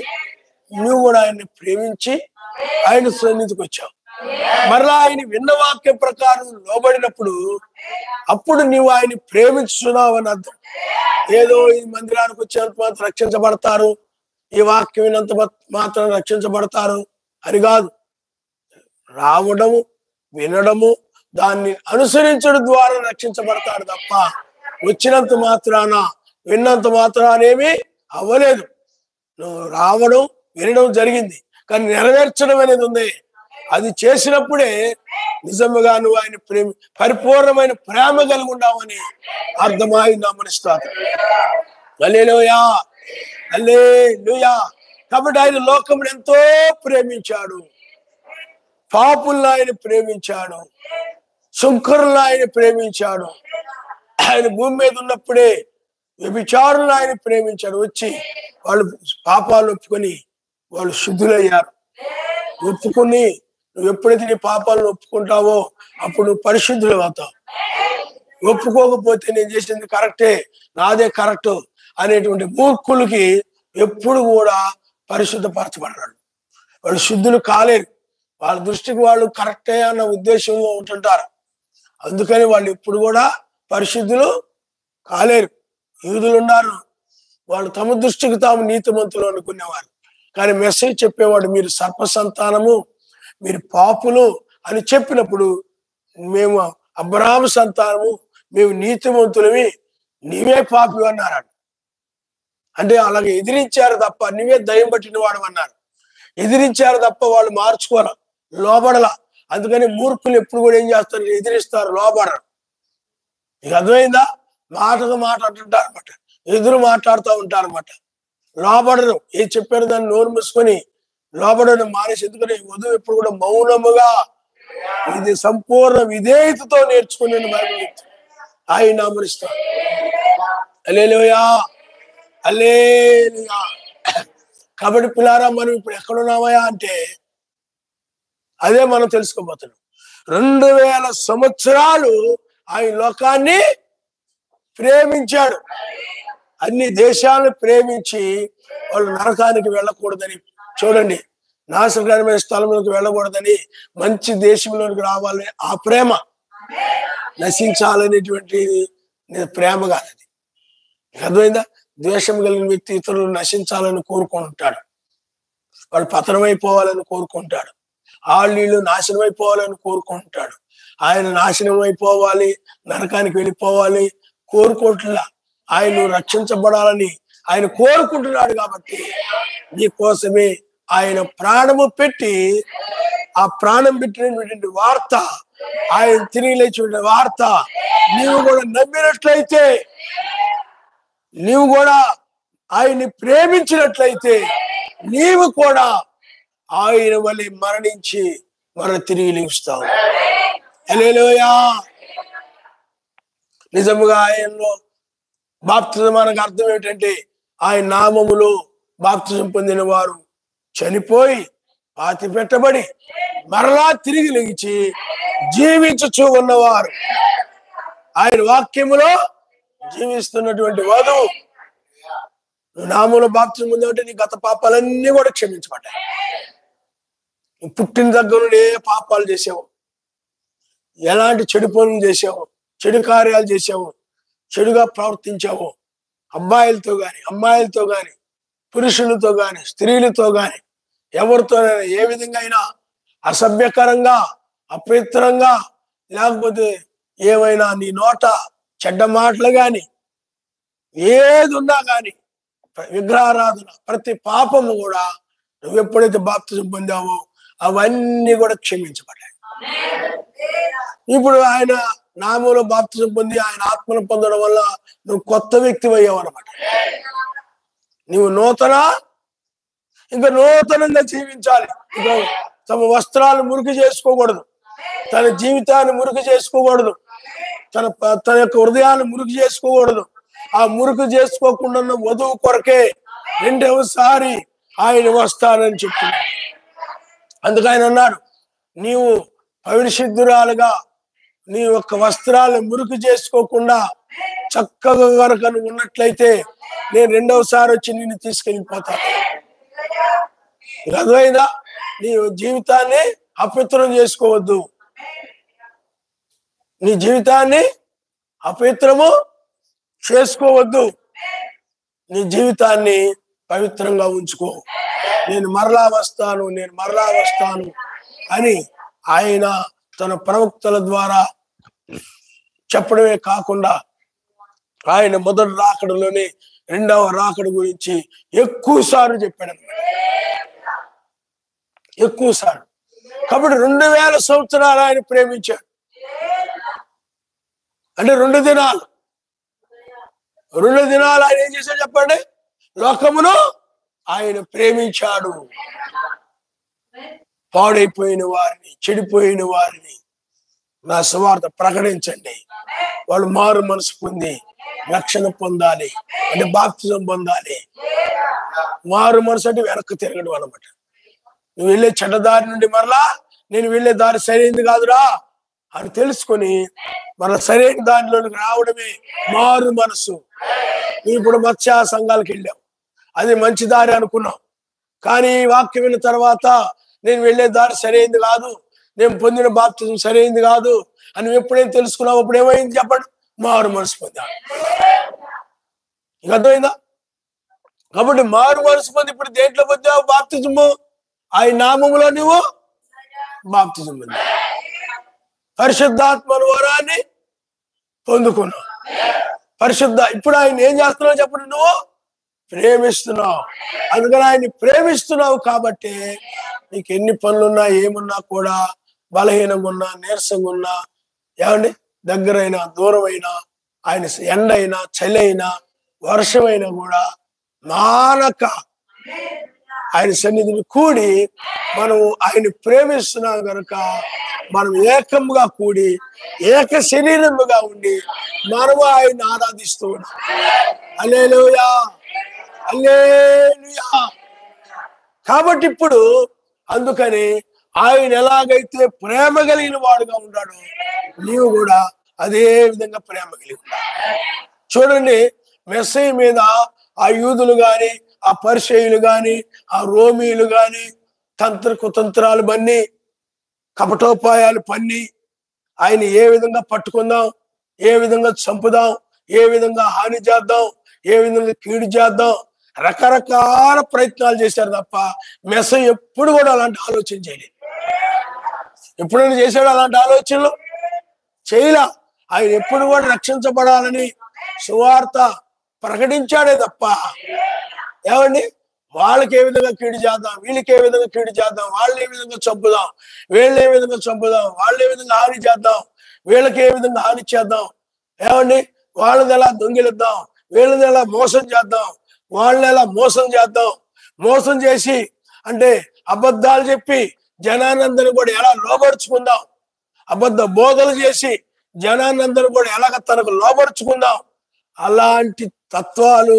నువ్వు కూడా ఆయన్ని ప్రేమించి ఆయన సన్నిధికి వచ్చావు. మరలా ఆయన విన్న వాక్యం ప్రకారం లోబడినప్పుడు అప్పుడు నీవు ఆయన్ని ప్రేమిస్తున్నావు అని అర్థం. ఏదో ఈ మందిరానికి వచ్చేంత మాత్రం రక్షించబడతారు, ఈ వాక్యం విన్నంత మాత్రం రక్షించబడతారు అని కాదు. రావడము, వినడము, దాన్ని అనుసరించడం ద్వారా రక్షించబడతాడు తప్ప వచ్చినంత మాత్రాన, విన్నంత మాత్రానేమి అవ్వలేదు. నువ్వు రావడం, వినడం జరిగింది, కానీ నెరవేర్చడం అనేది ఉంది. అది చేసినప్పుడే నిజముగా నువ్వు ఆయన పరిపూర్ణమైన ప్రేమ కలిగి ఉన్నావని అర్థమైందా మనస్తాను. హల్లెలూయా, హల్లెలూయా. కాబట్టి ఆయన లోకమును ఎంతో ప్రేమించాడు, పాపులను ఆయన ప్రేమించాడు, సుంకరులను ఆయన ప్రేమించాడు. ఆయన భూమి మీద ఉన్నప్పుడే వ్యభిచారులను ఆయన ప్రేమించాడు. వచ్చి వాళ్ళు పాపాలు ఒప్పుకొని వాళ్ళు శుద్ధులయ్యారు. ఒప్పుకొని నువ్వు ఎప్పుడైతే నీ పాపాలను ఒప్పుకుంటావో అప్పుడు నువ్వు పరిశుద్ధులు అవుతావు. ఒప్పుకోకపోతే నేను చేసింది కరెక్టే, నాదే కరెక్ట్ అనేటువంటి మూర్ఖులకి ఎప్పుడు కూడా పరిశుద్ధపరచబడ్డాడు. వాళ్ళు శుద్ధులు కాలేరు. వాళ్ళ దృష్టికి వాళ్ళు కరెక్టే అన్న ఉద్దేశంలో ఉంటుంటారు. అందుకని వాళ్ళు ఎప్పుడు కూడా పరిశుద్ధులు కాలేరు. యూదులు ఉన్నారు, వాళ్ళు తమ దృష్టికి తాము నీతిమంతులు అనుకునేవారు. కానీ మెసేజ్ చెప్పేవాడు మీరు సర్ప సంతానము, మీరు పాపులు అని చెప్పినప్పుడు మేము అబ్రహాము సంతానము, మేము నీతిమంతులవి, నీవే పాపి అన్నారు. అంటే అలాగే ఎదిరించారు తప్ప నీవే దయ్యం పట్టిన వాడు అన్నారు. ఎదిరించారు తప్ప వాళ్ళు మార్చుకోరు, లోబడలా. అందుకని మూర్ఖులు ఎప్పుడు కూడా ఏం చేస్తారు, ఎదిరిస్తారు, లోబడరు. ఇక అర్థమైందా? మాటకు మాట అంటుంటారు అనమాట, ఎదురు మాట్లాడుతూ ఉంటారు అనమాట. లోబడరు, ఏం చెప్పారు దాన్ని నోరు మూసుకొని లోబడడం మానేసి. ఎందుకంటే వధువు ఎప్పుడు కూడా మౌనముగా, ఇది సంపూర్ణ విధేయతతో నేర్చుకునే ఆయన అమరిస్తాడు. హల్లెలూయా, హల్లెలూయా. కాబట్టి పిల్లారా, మనం ఇప్పుడు ఎక్కడున్నామయా అంటే అదే మనం తెలుసుకోబోతున్నాం. 2000 సంవత్సరాలు ఆయన లోకాన్ని ప్రేమించాడు. అన్ని దేశాలను ప్రేమించి వాళ్ళు నరకానికి వెళ్ళకూడదని, చూడండి, నాశనకరమైన స్థలంలోకి వెళ్ళకూడదని, మంచి దేశంలోకి రావాలని ఆ ప్రేమ, నశించాలనేటువంటి ప్రేమ కాదు. అర్థమైందా? ద్వేషం కలిగిన వ్యక్తి ఇతరులు నశించాలని కోరుకుంటాడు, వాళ్ళు పతనమైపోవాలని కోరుకుంటాడు, వీళ్ళు నాశనం అయిపోవాలని కోరుకుంటాడు. ఆయన నాశనం అయిపోవాలి, నరకానికి వెళ్ళిపోవాలి కోరుకోవట్లా, ఆయన రక్షించబడాలని ఆయన కోరుకుంటున్నాడు. కాబట్టి నీ కోసమే ఆయన ప్రాణము పెట్టి, ఆ ప్రాణం పెట్టినటువంటి వార్త, ఆయన తిరిగి లేచిన వార్త నీవు కూడా నమ్మినట్లయితే, నీవు కూడా ఆయన్ని ప్రేమించినట్లయితే, నీవు కూడా ఆయన వలె మరణించి తిరిగి లేస్తావు. హల్లెలూయా. నిజముగా ఆయనలో బాప్తిజం అనగా అర్థం ఏంటంటే, ఆయన నామములో బాప్తిజం పొందిన వారు చనిపోయి పాతి పెట్టబడి మరలా తిరిగి లెగిచి జీవించుచూ ఉన్నవారు, ఆయన వాక్యములో జీవిస్తున్నటువంటి వధువు. నువ్వు నామములో బాప్తిజం పొందావంటే నీ గత పాపాలన్నీ కూడా క్షమించబడ్డాయి. పుట్టిన దగ్గర నుండి ఏ పాపాలు చేసావు, ఎలాంటి చెడు పనులు చేసావు, చెడు కార్యాలు చేసావు, చెడుగా ప్రవర్తించావు, అబ్బాయిలతో గాని అమ్మాయిలతో గాని పురుషులతో గాని స్త్రీలతో గాని ఎవరితోనైనా ఏ విధంగా అయినా అసభ్యకరంగా, అపవిత్రంగా, లేకపోతే ఏమైనా నీ నోట చెడ్డ మాటలు గాని ఏది ఉన్నా గాని, విగ్రహారాధన, ప్రతి పాపము కూడా నువ్వు ఎప్పుడైతే బాప్తిజం పొందావో అవన్నీ కూడా క్షమించబడ్డాయి. ఇప్పుడు ఆయన నామములో బాప్తిజం పొంది ఆయన ఆత్మను పొందడం వల్ల నువ్వు కొత్త వ్యక్తి అయ్యావు అనమాట. నువ్వు ఇంకా నూతనంగా జీవించాలి. ఇంకా తమ వస్త్రాలు మురికి చేసుకోకూడదు, తన జీవితాన్ని మురికి చేసుకోకూడదు, తన యొక్క హృదయాన్ని మురికి చేసుకోకూడదు. ఆ మురికి చేసుకోకుండా వధువు కొరకే రెండవసారి ఆయన వస్తానని చెప్తున్నాడు. అందుకు ఆయన అన్నాడు, నీవు పరిశుద్ధురాలుగా నీ యొక్క వస్త్రాలను మురికి చేసుకోకుండా చక్కగా కనుక నువ్వు ఉన్నట్లయితే నేను రెండవసారి వచ్చి నిన్ను తీసుకెళ్ళిపోతాను. అర్థమైందా? నీ జీవితాన్ని అపవిత్రం చేసుకోవద్దు, నీ జీవితాన్ని అపవిత్రము చేసుకోవద్దు, నీ జీవితాన్ని పవిత్రంగా ఉంచుకో. నేను మరలా వస్తాను అని ఆయన తన ప్రవక్తల ద్వారా చెప్పడమే కాకుండా ఆయన మొదటి రాకడలోనే రెండవ రాకడ గురించి ఎక్కువ సార్లు చెప్పాడు. కాబట్టి 2000 సంవత్సరాలు ఆయన ప్రేమించాడు. అంటే 2 దినాలు ఆయన ఏం చేశాడు చెప్పండి? లోకమును ఆయన ప్రేమించాడు. పాడైపోయిన వారిని, చెడిపోయిన వారిని నా సువార్త ప్రకటించండి. వాళ్ళు మారు మనసు పొంది రక్షణ పొందాలి, అంటే బాప్తిజం పొందాలి. మారు మనసు అంటే వెనక్కి తిరగడం అనమాట. నువ్వు వెళ్ళే చెడ్డదారి నుండి మరలా నేను వెళ్ళే దారి సరైనది కాదురా అని తెలుసుకొని మన సరైన దారిలోనికి రావడమే మారు మనసు. ఇప్పుడు మత్స్య సంఘాలకు వెళ్ళావు, అది మంచి దారి అనుకున్నావు. కానీ వాక్యం విన్న తర్వాత నేను వెళ్ళే దారి సరైనది కాదు, నేను పొందిన బాప్తిజం సరైనది కాదు అని ఎప్పుడైనా తెలుసుకున్నావు, అప్పుడు ఏమైంది చెప్పండి? మారు మనసు పొందాడు. అర్థమైందా? కాబట్టి మారు మనసు పొంది ఇప్పుడు దేంట్లో పొందావు? బాప్తిజము. ఆయన నామములో నువ్వు బాప్తిజం పొందావు, పరిశుద్ధాత్మ వరాన్ని పొందుకున్నావు. ఇప్పుడు ఆయన ఏం చేస్తున్నావు చెప్పండి? నువ్వు ప్రేమిస్తున్నావు. అందుకని ఆయన్ని ప్రేమిస్తున్నావు కాబట్టి నీకు ఎన్ని పనులున్నా ఏమున్నా కూడా, బలహీనంగా ఉన్నా, నీరసంగా ఉన్నా, ఏమండి దగ్గరైనా దూరమైనా, ఆయన ఎండ అయినా చలి అయినా వర్షమైనా కూడా మానక ఆయన సన్నిధిని కూడి మనం ఆయన ప్రేమిస్తున్నాం కనుక మనం ఏకముగా కూడి ఏక శరీరముగా ఉండి మనము ఆయన ఆరాధిస్తూ ఉన్నాం. హల్లెలూయా, హల్లెలూయా. కాబట్టి ఇప్పుడు అందుకని ఆయన ఎలాగైతే ప్రేమ కలిగిన వాడుగా ఉన్నాడో నీవు కూడా అదే విధంగా ప్రేమ కలిగి ఉన్నాడు. చూడండి, మెస్సయ్య మీద ఆ యూదులు గాని, ఆ పరిసయ్యులు గాని, ఆ రోమీలు గాని కుతంత్రాలు బన్ని, కపటోపాయాలు పన్ని ఆయన ఏ విధంగా పట్టుకుందాం, ఏ విధంగా చంపుదాం, ఏ విధంగా హాని చేద్దాం, ఏ విధంగా కీడు చేద్దాం, రకరకాల ప్రయత్నాలు చేశారు తప్ప మెస్సయ్య ఎప్పుడు కూడా అలాంటి ఆలోచన చేయలేదు. ఎప్పుడైనా చేశాడు అలాంటి ఆలోచనలు? చేయలా. ఆయన ఎప్పుడు కూడా రక్షించబడాలని సువార్త ప్రకటించాడే తప్ప ఏమండి వాళ్ళకి ఏ విధంగా కీడు చేద్దాం, వీళ్ళకి ఏ విధంగా కీడు చేద్దాం, వాళ్ళు ఏ విధంగా చంపుదాం, వీళ్ళు ఏ విధంగా చంపుదాం, వాళ్ళు ఏ విధంగా హాని చేద్దాం, వీళ్ళకి ఏ విధంగా హాని చేద్దాం, ఏమండి వాళ్ళని ఎలా దొంగిలిద్దాం, వీళ్ళని ఎలా మోసం చేద్దాం, వాళ్ళని ఎలా మోసం చేద్దాం, మోసం చేసి అంటే అబద్ధాలు చెప్పి జనానందరిని కూడా ఎలా లోబరుచుకుందాం, అబద్ధ బోధలు చేసి జనానందరిని కూడా ఎలాగ తనకు లోబరుచుకుందాం, అలాంటి తత్వాలు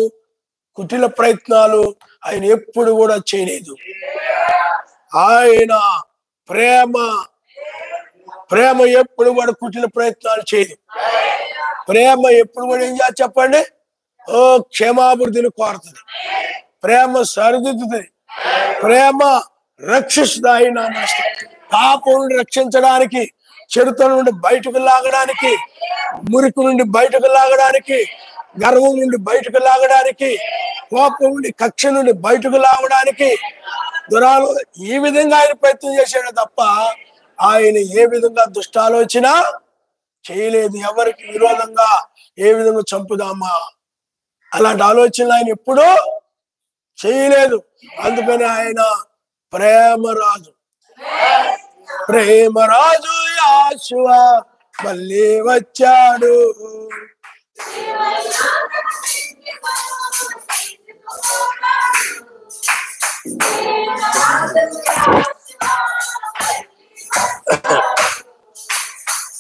కుటిల ప్రయత్నాలు ఆయన ఎప్పుడు కూడా చేయలేదు. ఆయన ప్రేమ ఎప్పుడు కూడా కుటిల ప్రయత్నాలు చేయదు. ప్రేమ ఎప్పుడు కూడా ఏం చేయాలి చెప్పండి? క్షేమాభివృద్ధిని కోరుతుంది, ప్రేమ సరిదిద్దుతుంది, ప్రేమ రక్షిస్తుంది. ఆయన పాపం నుండి రక్షించడానికి, చెడుతల నుండి బయటకు లాగడానికి, మురికి నుండి బయటకు లాగడానికి, గర్వం నుండి బయటకు లాగడానికి, కోపం నుండి కక్ష నుండి బయటకు లాగడానికి దురాలో ఈ విధంగా ఆయన ప్రయత్నం చేశాడు తప్ప ఆయన ఏ విధంగా దుష్టాలోచన చేయలేదు. ఎవరికి విరోధంగా ఏ విధంగా చంపుదామా అలాంటి ఆలోచనలు ఆయన ఎప్పుడూ చేయలేదు. అందుకని ఆయన ప్రేమరాజు. ప్రేమరాజు యేషువా మళ్ళీ వచ్చాడు.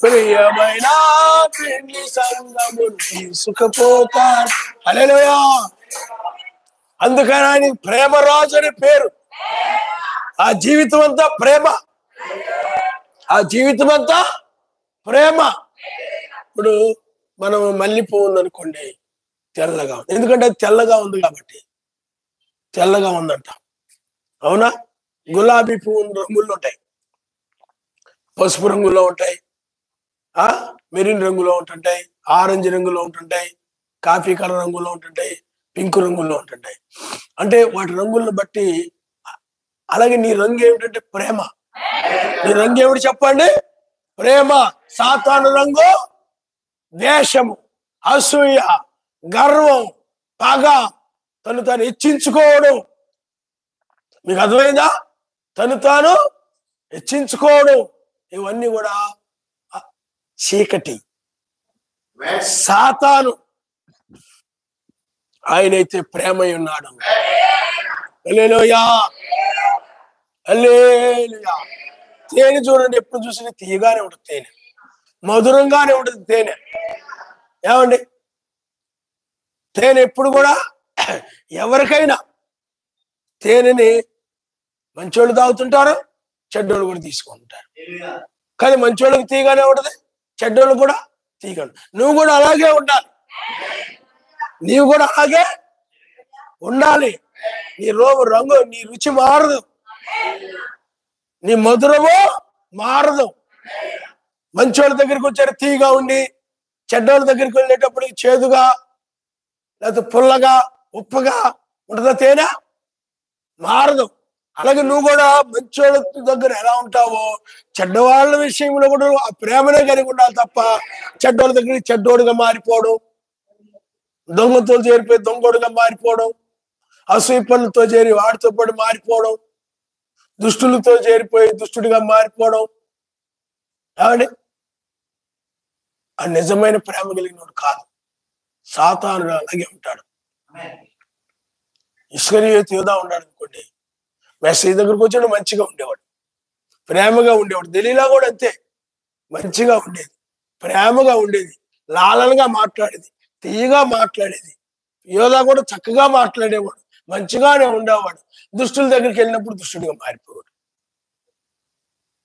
ప్రియమైన పెళ్లి సంగమును తీసుకుపోతాడు. హల్లెలూయా. అందుకని ఆయన ప్రేమరాజు అనే పేరు. ఆ జీవితం అంతా ప్రేమ, ఆ జీవితం అంతా ప్రేమ. ఇప్పుడు మనం మల్లెపూ ఉందనుకోండి, తెల్లగా, ఎందుకంటే అది తెల్లగా ఉంది కాబట్టి తెల్లగా ఉందంట. అవునా? గులాబీ పువ్వు రంగుల్లో ఉంటాయి, పసుపు రంగులో ఉంటాయి, మెరిన్ రంగులో ఉంటుంటాయి, ఆరెంజ్ రంగులో ఉంటుంటాయి, కాఫీ కలర్ రంగులో ఉంటుంటాయి, పింక్ రంగుల్లో ఉంటుంటాయి. అంటే వాటి రంగులను బట్టి. అలాగే నీ రంగు ఏమిటంటే ప్రేమ. నీ రంగు ఏమిటి చెప్పండి? ప్రేమ. సాతాను రంగు ద్వేషము, అసూయ, గర్వం, పగ, తను తాను హెచ్చించుకోవడం. మీకు అర్థమైందా? తను తాను హెచ్చించుకోవడం, ఇవన్నీ కూడా చీకటి, సాతాను. ఆయనైతే ప్రేమై ఉన్నాడు. హల్లెలూయా, హల్లెలూయా. తేనె చూడండి, ఎప్పుడు చూసినా తీయగానే ఉంటుంది, తేనె మధురంగానే ఉంటుంది తేనె. ఏమండి, తేనె ఎప్పుడు కూడా ఎవరికైనా తేనెని మంచోళ్ళు తాగుతుంటారు, చెడ్డోళ్ళు కూడా తీసుకుంటారు. కానీ మంచోళ్ళకి తీయగానే ఉంటుంది, చెడ్డోళ్ళు కూడా తీయగలరు. నువ్వు కూడా అలాగే ఉండాలి, నీవు కూడా అలాగే ఉండాలి. నీ రంగు, నీ రుచి మారదు, నీ మధురము మారదు. మంచోళ్ళ దగ్గరికి వచ్చారు తీగా ఉండి, చెడ్డోళ్ళ దగ్గరికి వెళ్ళేటప్పుడు చేదుగా, లేకపోతే పుల్లగా, ఉప్పగా ఉంటుందా తేనె? మారదు. అలాగే నువ్వు కూడా మంచోళ్ళ దగ్గర ఎలా ఉంటావో చెడ్డవాళ్ళ విషయంలో కూడా ఆ ప్రేమనే కలిగి ఉండాలి తప్ప చెడ్డోళ్ళ దగ్గర చెడ్డోడుగా మారిపోవడం, దొంగతో చేరిపోయి దొంగోడుగా మారిపోవడం, అసూయ పనులతో చేరి వాడితో పాటు మారిపోవడం, దుష్టులతో చేరిపోయి దుష్టుడిగా మారిపోవడం. ఏమండి, ఆ నిజమైన ప్రేమ కలిగినోడు కాదు. సాతానుడు అలాగే ఉంటాడు. ఇస్కరియోతు యూదా ఉన్నాడు అనుకోండి, మెస్సీ దగ్గరకు వచ్చాడు, మంచిగా ఉండేవాడు, ప్రేమగా ఉండేవాడు. దెలీలా కూడా అంతే, మంచిగా ఉండేది, ప్రేమగా ఉండేది, లాలనగా మాట్లాడేది, తీయగా మాట్లాడేది. యోధా కూడా చక్కగా మాట్లాడేవాడు, మంచిగానే ఉండేవాడు. దుష్టుల దగ్గరికి వెళ్ళినప్పుడు దుష్టుడిగా మారిపోయాడు.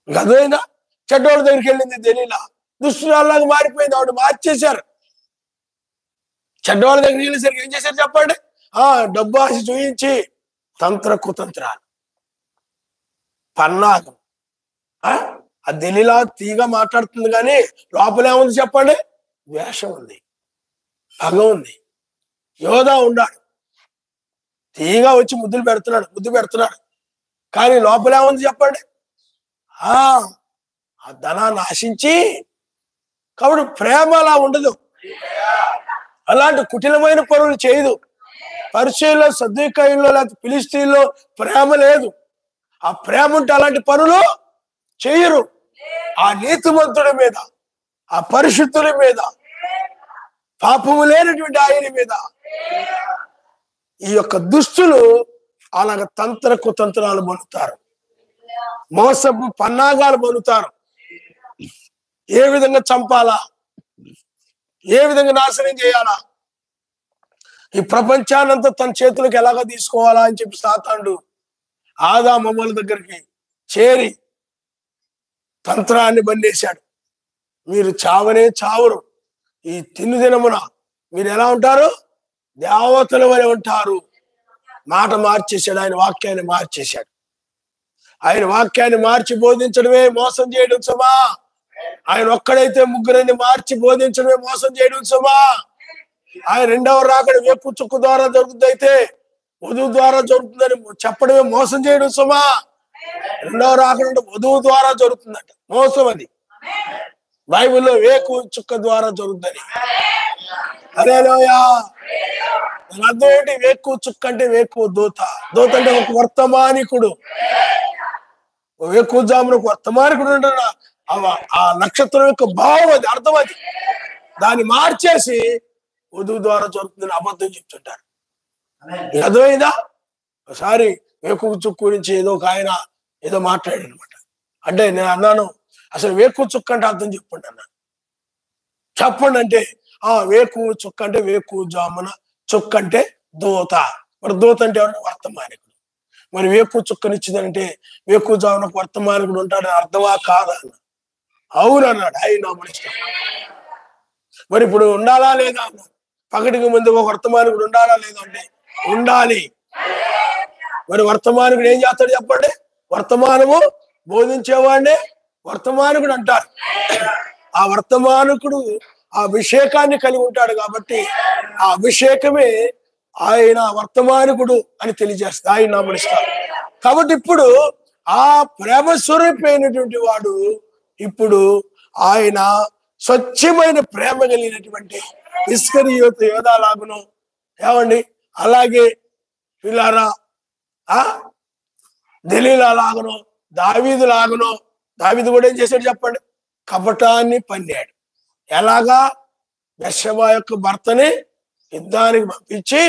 గదైనా చెడ్డోళ్ళ దగ్గరికి వెళ్ళింది దెలీలా, దుష్టురాల్లాగా మారిపోయింది. ఆవిడ మార్చేశారు. చెడ్డవాళ్ళ దగ్గరికి వెళ్ళేసరికి ఏం చేశారు చెప్పండి? డబ్బు ఆశ చూయించి తంత్ర కుతంత్రాలు, పన్నాగం. ఆ దెలీలా తీగా మాట్లాడుతుంది కానీ లోపల ఏముంది చెప్పండి? వేషం ఉంది, పగ ఉంది. యోధా ఉన్నాడు, తీగా వచ్చి ముద్దు పెడుతున్నాడు కానీ లోపల ఏముంది చెప్పండి? ఆ ధనాన్ని ఆశించి. కాబట్టి ప్రేమ అలా ఉండదు, అలాంటి కుటిలమైన పనులు చేయదు. పరిచయంలో, సద్దుకాయంలో, లేకపోతే ఫిలిష్తీన్లో ప్రేమ లేదు. ఆ ప్రేమ ఉంటే అలాంటి పనులు చేయరు. ఆ నీతిమంతుడి మీద, ఆ పరిశుద్ధుడి మీద, పాపము లేనటువంటి ఆయన మీద ఈ యొక్క దుష్టులు అలాగ తంత్ర కుతంత్రాలు బలుతారు, మోసపు పన్నాగాలు బలుతారు. ఏ విధంగా చంపాలా, ఏ విధంగా నాశనం చేయాలా, ఈ ప్రపంచాన్నంతా తన చేతులకు ఎలాగ తీసుకోవాలా అని చెప్పి సాతానుడు ఆదాము అవ్వల దగ్గరికి చేరి తంత్రాన్ని బందేశాడు. మీరు చావనే చావరు, ఈ తిన్ను దినమున మీరు ఎలా ఉంటారు? దేవతల వలె ఉంటారు. మాట మార్చేశాడు, ఆయన వాక్యాన్ని మార్చేశాడు. ఆయన వాక్యాన్ని మార్చి బోధించడమే మోసం చేయడం సుమా. ఆయన ఒక్కడైతే ముగ్గురిని మార్చి బోధించడమే మోసం చేయడం సుమా. ఆయన రెండవ రాకడ వేపు చుక్కు ద్వారా జరుగుతుంది, అయితే వధువు ద్వారా జరుగుతుందని చెప్పడమే మోసం చేయడం సుమా. రెండవ రాకడ వధువు ద్వారా జరుగుతుందట, మోసం అది. బైబిల్లో వేకు చుక్క ద్వారా జరుగుతుందని. హల్లెలూయా. అదేంటి వేకు చుక్క అంటే? వేకు దూత అంటే ఒక వర్తమానికుడు. వేకుజామున ఒక వర్తమానికుడు ఉంటాడు. ఆ నక్షత్రం యొక్క భావం అది, అర్థం అది. దాన్ని మార్చేసి వధువు ద్వారా జరుగుతుందని అబద్ధం చెప్తుంటారు. అర్థమైందా? ఒకసారి వేకు చుక్క గురించి ఏదో ఒక ఆయన ఏదో మాట్లాడాడు అనమాట. అంటే నేను అన్నాను, అసలు వేకు చుక్క అంటే అర్థం చెప్పండి అన్నాను. చెప్పండి అంటే, వేకు చుక్క అంటే వేకు జామున, చుక్క అంటే దూత. మరి దూత అంటే ఎవరు? వర్తమానికుడు. మరి వేకు చుక్కనిచ్చిందంటే వేకు జామునకు వర్తమానికుడు ఉంటాడని అర్థమా కాదా అన్న. అవును అన్నాడు. ఆయన ఇష్టం. మరి ఇప్పుడు ఉండాలా లేదా అన్న. పగటికి ముందు ఒక వర్తమానికుడు ఉండాలా లేదా అంటే ఉండాలి. మరి వర్తమానికుడు ఏం చేస్తాడు చెప్పండి? వర్తమానము బోధించేవాడినే వర్తమానికుడు అంటారు. ఆ వర్తమానికుడు ఆ అభిషేకాన్ని కలిగి ఉంటాడు కాబట్టి ఆ అభిషేకమే ఆయన వర్తమానికుడు అని తెలియజేస్తుంది, ఆయన నామనిస్తారు. కాబట్టి ఇప్పుడు ఆ ప్రేమ స్వరూపమైనటువంటి వాడు ఇప్పుడు ఆయన స్వచ్ఛమైన ప్రేమ కలిగినటువంటి ఇస్కరియోతు యోధా లాగును. ఏమండి, అలాగే పిల్లారా దెలీలా లాగును దావీదు లాగనో, దావీదు కూడా ఏం చేశాడు చెప్పండి? కపటాన్ని పన్నాడు. ఎలాగా? బెత్షెబా యొక్క భర్తని యుద్ధానికి పంపించి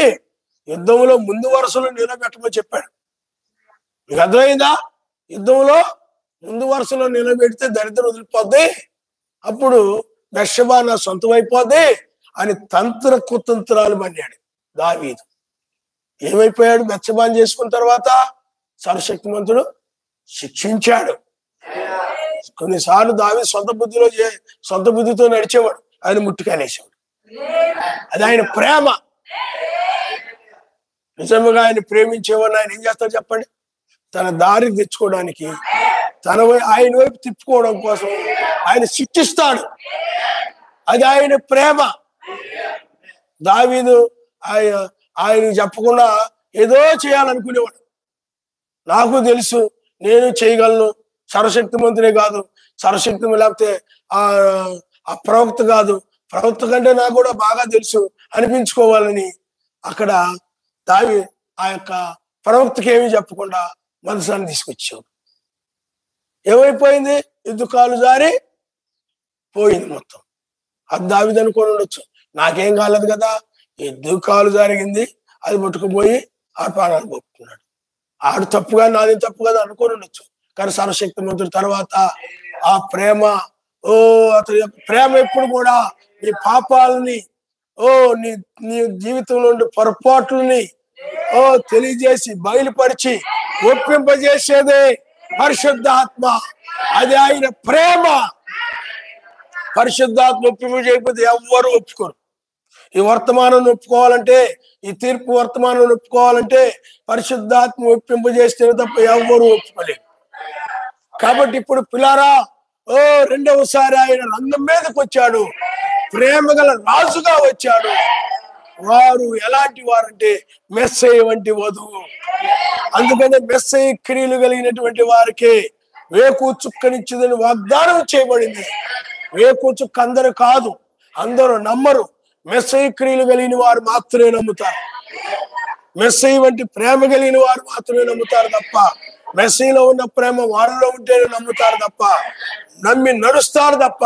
యుద్ధంలో ముందు వరుసలో నిలబెట్టమని చెప్పాడు. మీకు అర్థమైందా? యుద్ధంలో ముందు వరుసలో నిలబెడితే దరిద్రం వదిలిపోద్ది, అప్పుడు బెత్షెబా నా సొంతం అయిపోద్ది అని తంత్ర కుతంత్రాలు పన్నాడు దావీదు. ఏమైపోయాడు? బెత్షెబాని చేసుకున్న తర్వాత సర్వశక్తిమంతుడు శిక్షించాడు. కొన్నిసార్లు దావీదు సొంత బుద్ధితో నడిచేవాడు, ఆయన ముట్టుకాలేసేవాడు. అది ఆయన ప్రేమ. నిజంగా ఆయన ప్రేమించేవాడు. ఆయన ఏం చేస్తాడు చెప్పండి? తన దారి తెచ్చుకోవడానికి, ఆయన వైపు తిప్పుకోవడం కోసం ఆయన శిక్షిస్తాడు. అది ఆయన ప్రేమ. దావీదు ఆయన చెప్పకుండా ఏదో చేయాలనుకునేవాడు. నాకు తెలుసు, నేను చేయగలను, సర్వశక్తిమంతుడే కాదు, సర్వశక్తి లేకపోతే ఆ ప్రవక్త కాదు, ప్రవక్త కంటే నాకు కూడా బాగా తెలుసు అనిపించుకోవాలని అక్కడ ఆ యొక్క ప్రవక్తకి ఏమీ చెప్పకుండా మనసాన్ని తీసుకొచ్చాడు. ఏమైపోయింది? యుద్ధకాలు జారి పోయింది మొత్తం. అది దావీదు అనుకోని ఉండొచ్చు, నాకేం కాలేదు కదా, యుద్ధకాలు జరిగింది, అది ముట్టుకుపోయి ఆ ప్రాణాలు పోతున్నాడు. ఆడు తప్పుగా నాది తప్పు కదా అనుకోని ఉండొచ్చు. కానీ సర్వశక్తిమంతుడి తర్వాత ఆ ప్రేమ, అతని యొక్క ప్రేమ ఎప్పుడు కూడా నీ పాపాలని, నీ జీవితంలో ఉండే పొరపాట్లని తెలియజేసి బయలుపరిచి ఒప్పింపజేసేదే పరిశుద్ధాత్మ. అది ఆయన ప్రేమ. పరిశుద్ధాత్మ ఒప్పింపజేయకపోతే ఎవ్వరు ఒప్పుకోరు. ఈ వర్తమానం ఒప్పుకోవాలంటే, ఈ తీర్పు వర్తమానం ఒప్పుకోవాలంటే పరిశుద్ధాత్మ ఒప్పింపజేస్తే తప్ప ఎవ్వరు ఒప్పుకోలేరు. కాబట్టి ఇప్పుడు పిల్లారా, రెండవసారి ఆయన రంగం మీదకి వచ్చాడు, ప్రేమ గల రాజుగా వచ్చాడు. వారు ఎలాంటి వారంటే మెస్సయ్య వంటి వధువు. అందుకనే మెస్సయ్య క్రియలు కలిగినటువంటి వారికి వేకు చుక్కనిచ్చిందని వాగ్దానం చేయబడింది. వేకు చుక్క అందరూ కాదు, అందరూ నమ్మరు. మెస్సయ్య క్రియలు కలిగిన వారు మాత్రమే నమ్ముతారు. మెస్సయ్య వంటి ప్రేమ కలిగిన వారు మాత్రమే నమ్ముతారు తప్ప, మెస్సయ్యలో ఉన్న ప్రేమ వారిలో ఉంటేనే నమ్ముతారు తప్ప, నమ్మి నడుస్తారు తప్ప,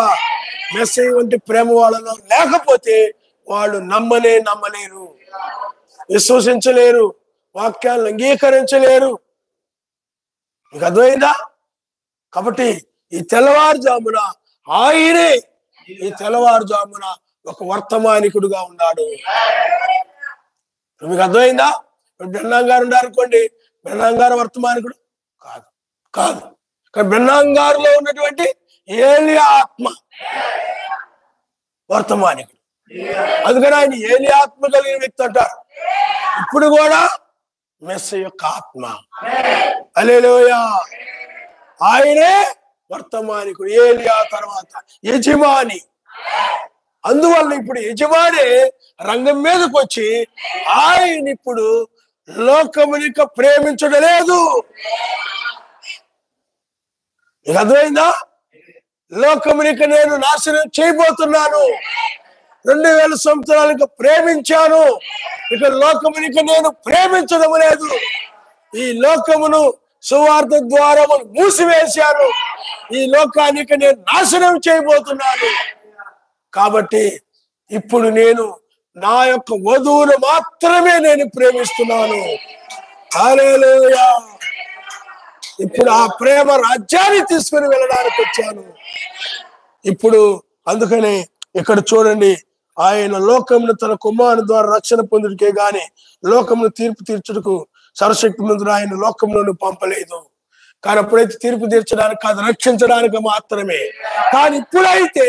మెస్సయ్య వంటి ప్రేమ వాళ్ళలో లేకపోతే వాళ్ళు నమ్మలేరు, విశ్వసించలేరు, వాక్యాలను అంగీకరించలేరు. మీకు అర్థమైందా? కాబట్టి ఈ తెల్లవారుజామున ఆయనే ఒక వర్తమానికుడుగా ఉన్నాడు. మీకు అర్థమైందా? బ్రహ్నాం గారు ఉన్నారు అనుకోండి, బ్రహ్నాం గారు వర్తమానికుడు కాదు. కానీ బ్రహ్నాం గారిలో ఉన్నటువంటి ఏలియా ఆత్మ వర్తమానికుడు. అందుకని ఆయన ఏలియా ఆత్మ కలిగిన వ్యక్తి అంటారు. ఇప్పుడు కూడా మెస్సయ్య యొక్క ఆత్మ. హల్లెలూయా. ఆయనే వర్తమానికుడు, ఏలియా తర్వాత యజమాని. అందువల్ల ఇప్పుడు యజమాని రంగం మీదకి వచ్చి ఆయన ఇప్పుడు లోకమునిక ప్రేమించడం లేదు. నీకు అర్థమైందా? లోకమునిక నేను నాశనం చేయబోతున్నాను. 2000 సంవత్సరాలకు ప్రేమించాను, ఇక లోకమునిక నేను ప్రేమించడం లేదు. ఈ లోకమును సువార్త ద్వారా మూసివేశాను. ఈ లోకానికి నేను నాశనం చేయబోతున్నాను. కాబట్టి ఇప్పుడు నేను నా యొక్క వధువును మాత్రమే నేను ప్రేమిస్తున్నాను. హల్లెలూయా. ఇప్పుడు ఆ ప్రేమ రాజ్యాన్ని తీసుకుని వెళ్ళడానికి వచ్చాను. ఇప్పుడు అందుకనే ఇక్కడ చూడండి, ఆయన లోకమును తన కుమారుని ద్వారా రక్షణ పొందుడికే గాని లోకమును తీర్పు తీర్చుటకు సర్వశక్తిమంతుడు ఆయన లోకంలోను పంపలేదు. కానీ అప్పుడైతే తీర్పు తీర్చడానికి కాదు, రక్షించడానికి మాత్రమే. కానీ ఇప్పుడైతే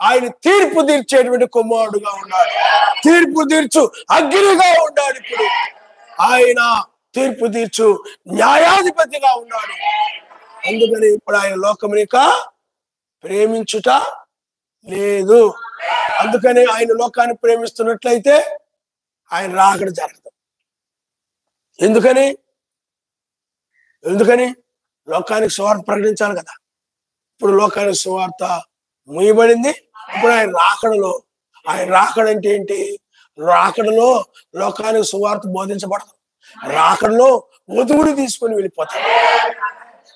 ఆయన తీర్పు తీర్చేటువంటి కుమారుడుగా ఉన్నాడు, తీర్పు తీర్చు అగ్నిగా ఉన్నాడు. ఇప్పుడు ఆయన తీర్పు తీర్చు న్యాయాధిపతిగా ఉన్నాడు. అందుకని ఇప్పుడు ఆయన లోకమునిక ప్రేమించుట లేదు. అందుకని ఆయన లోకాన్ని ప్రేమిస్తున్నట్లయితే ఆయన రాకడ జరగదు. ఎందుకని లోకానికి సువార్త ప్రకటించాలి కదా. ఇప్పుడు లోకానికి సువార్త ముయ్యబడింది. ఇప్పుడు ఆయన రాకడ అంటే ఏంటి? రాకడలో లోకానికి సువార్త బోధించబడదు. రాకడలో వధువుని తీసుకొని వెళ్ళిపోతాడు.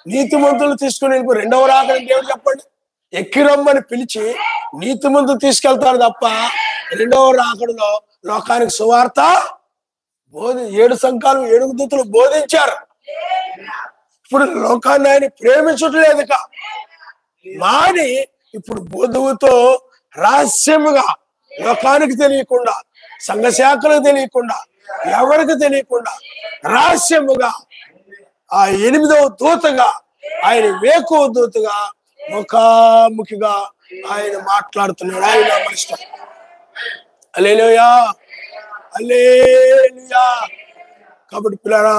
నీతిమంతులు తీసుకుని వెళ్ళిపోయి రెండవ రాకడ దేవుడు చెప్పండి, ఎక్కిరమ్మని పిలిచి నీతిమంతులు తీసుకెళ్తారు తప్ప రెండవ రాకడలో లోకానికి సువార్త 7 సంఘాలు 7 దూతలు బోధించారు. ఇప్పుడు లోకాన్ని ఆయన ప్రేమించట్లేదు మాని ఇప్పుడు బోధువుతో రహస్యముగా లోకానికి తెలియకుండా, సంఘ శాఖలకు తెలియకుండా, ఎవరికి తెలియకుండా రహస్యముగా ఆ 8వ దూతగా, ఆయన వేకువ దూతగా ముఖాముఖిగా ఆయన మాట్లాడుతున్నాడు. ఆయన మనిషి. హల్లెలూయా, హల్లెలూయా. కాబట్టి పిల్లరా,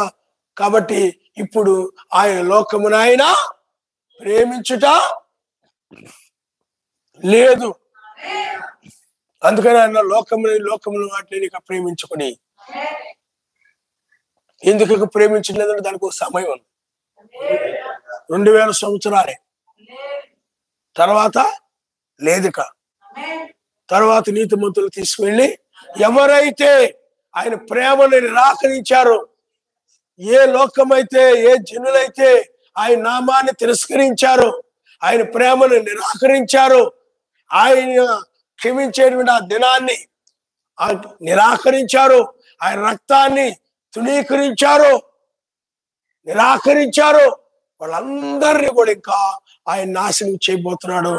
కాబట్టి ఇప్పుడు ఆయన లోకమును ఆయన ప్రేమించుట లేదు. అందుకని ఆయన లోకమును వాటిని ప్రేమించుకుని, ఎందుకు ప్రేమించలేదంటే దానికి ఒక సమయం ఉంది. 2000 సంవత్సరాలే తర్వాత లేదుక. తర్వాత నీతిమంతులు తీసుకువెళ్ళి ఎవరైతే ఆయన ప్రేమను నిరాకరించారో, ఏ లోకమైతే, ఏ జనులైతే ఆయన నామాన్ని తిరస్కరించారో, ఆయన ప్రేమను నిరాకరించారో, ఆయన క్షమించేటువంటి ఆ దినాన్ని నిరాకరించారు, ఆయన రక్తాన్ని తృణీకరించారు, నిరాకరించారు, వాళ్ళందరినీ కూడా ఇంకా ఆయన నాశనం చేయబోతున్నాడు.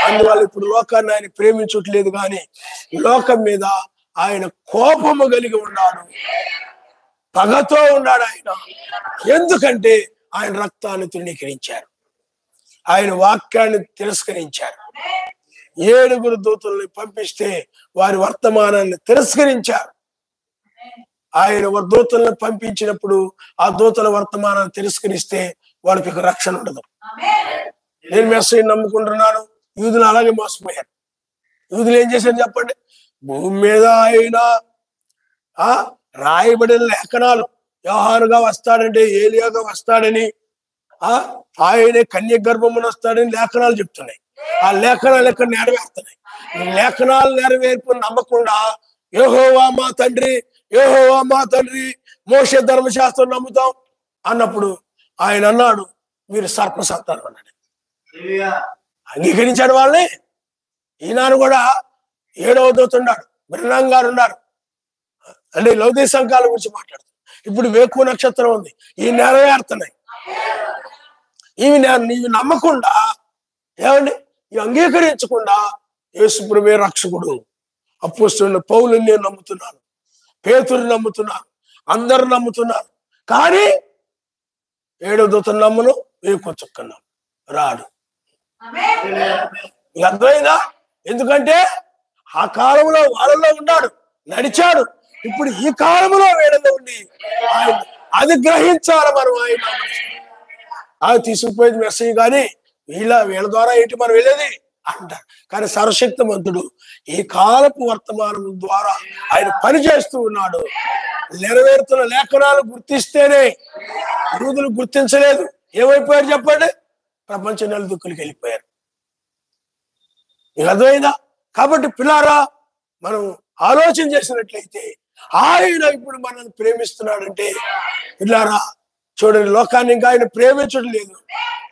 అందువల్ల ఇప్పుడు లోకాన్ని ఆయన ప్రేమించట్లేదు, కానీ లోకం మీద ఆయన కోపము కలిగి ఉన్నాడు, పగతో ఉన్నాడు ఆయన. ఎందుకంటే ఆయన రక్తాన్ని తృణీకరించారు, ఆయన వాక్యాన్ని తిరస్కరించారు. 7 దూతల్ని పంపిస్తే వారి వర్తమానాన్ని తిరస్కరించారు. ఆయన దూతలను పంపించినప్పుడు ఆ దూతల వర్తమానాన్ని తిరస్కరిస్తే వాళ్ళకి రక్షణ ఉండదు. నేను మెస్సీని నమ్ముకుంటున్నాను, యూదులు అలాగే మోసపోయారు. యూదులు ఏం చేశారు చెప్పండి? భూమి మీద ఆయన రాయబడిన లేఖనాలు, యోహానుగా వస్తాడంటే ఏలియాగా వస్తాడని, ఆయనే కన్య గర్భమున వస్తాడని లేఖనాలు చెప్తున్నాయి. ఆ లేఖనాలు ఎక్కడ నెరవేరుతున్నాయి? లేఖనాలు నెరవేర్పు నమ్మకుండా యెహోవా మా తండ్రి, యెహోవా మా తండ్రి, మోషే ధర్మశాస్త్రం నమ్ముతాం అన్నప్పుడు ఆయన అన్నాడు, మీరు సర్పసంతానం అన్నాడు. అంగీకరించాడు వాళ్ళని. ఈనాడు కూడా 7వ దూత ఉన్నాడు, బ్రహ్నాం గారు ఉన్నారు, అంటే లౌకిక సంఘాల గురించి మాట్లాడుతారు. ఇప్పుడు వేకువ నక్షత్రం ఉంది, ఈ నెరవేరుతున్నాయి. నీవు నమ్మకుండా, ఏమండి, ఇవి అంగీకరించకుండా యేసు ప్రభువే రక్షకుడు, అపోస్తలుడైన పౌలుని నేను నమ్ముతున్నాను, పేతురుని నమ్ముతున్నాను, అందరు నమ్ముతున్నారు, కానీ 7వ దూతను నమ్మను, వేకువ చుక్కను రాడు. అర్థమైందా? ఎందుకంటే ఆ కాలంలో వాళ్ళలో ఉన్నాడు, నడిచాడు. ఇప్పుడు ఈ కాలంలో వీళ్ళలో ఉండి ఆయన అది గ్రహించాలి. మనం ఆయన తీసుకుపోయేది మెసేజ్, కానీ వీళ్ళ ద్వారా ఏంటి మనం వెళ్ళేది అంటారు. కానీ సర్వశక్తిమంతుడు ఈ కాలపు వర్తమానం ద్వారా ఆయన పనిచేస్తూ ఉన్నాడు. నెరవేరుతున్న లేఖనాలు గుర్తిస్తేనే, యూదులు గుర్తించలేదు, ఏమైపోయారు చెప్పండి? ప్రపంచ నలుదిక్కులకి వెళ్ళిపోయారు. మీకు అర్థమైందా? కాబట్టి పిల్లారా, మనం ఆలోచన చేసినట్లయితే ఆయన ఇప్పుడు మనల్ని ప్రేమిస్తున్నాడంటే, పిల్లారా చూడండి, లోకాన్ని ఇంకా ఆయన ప్రేమించడం లేదు.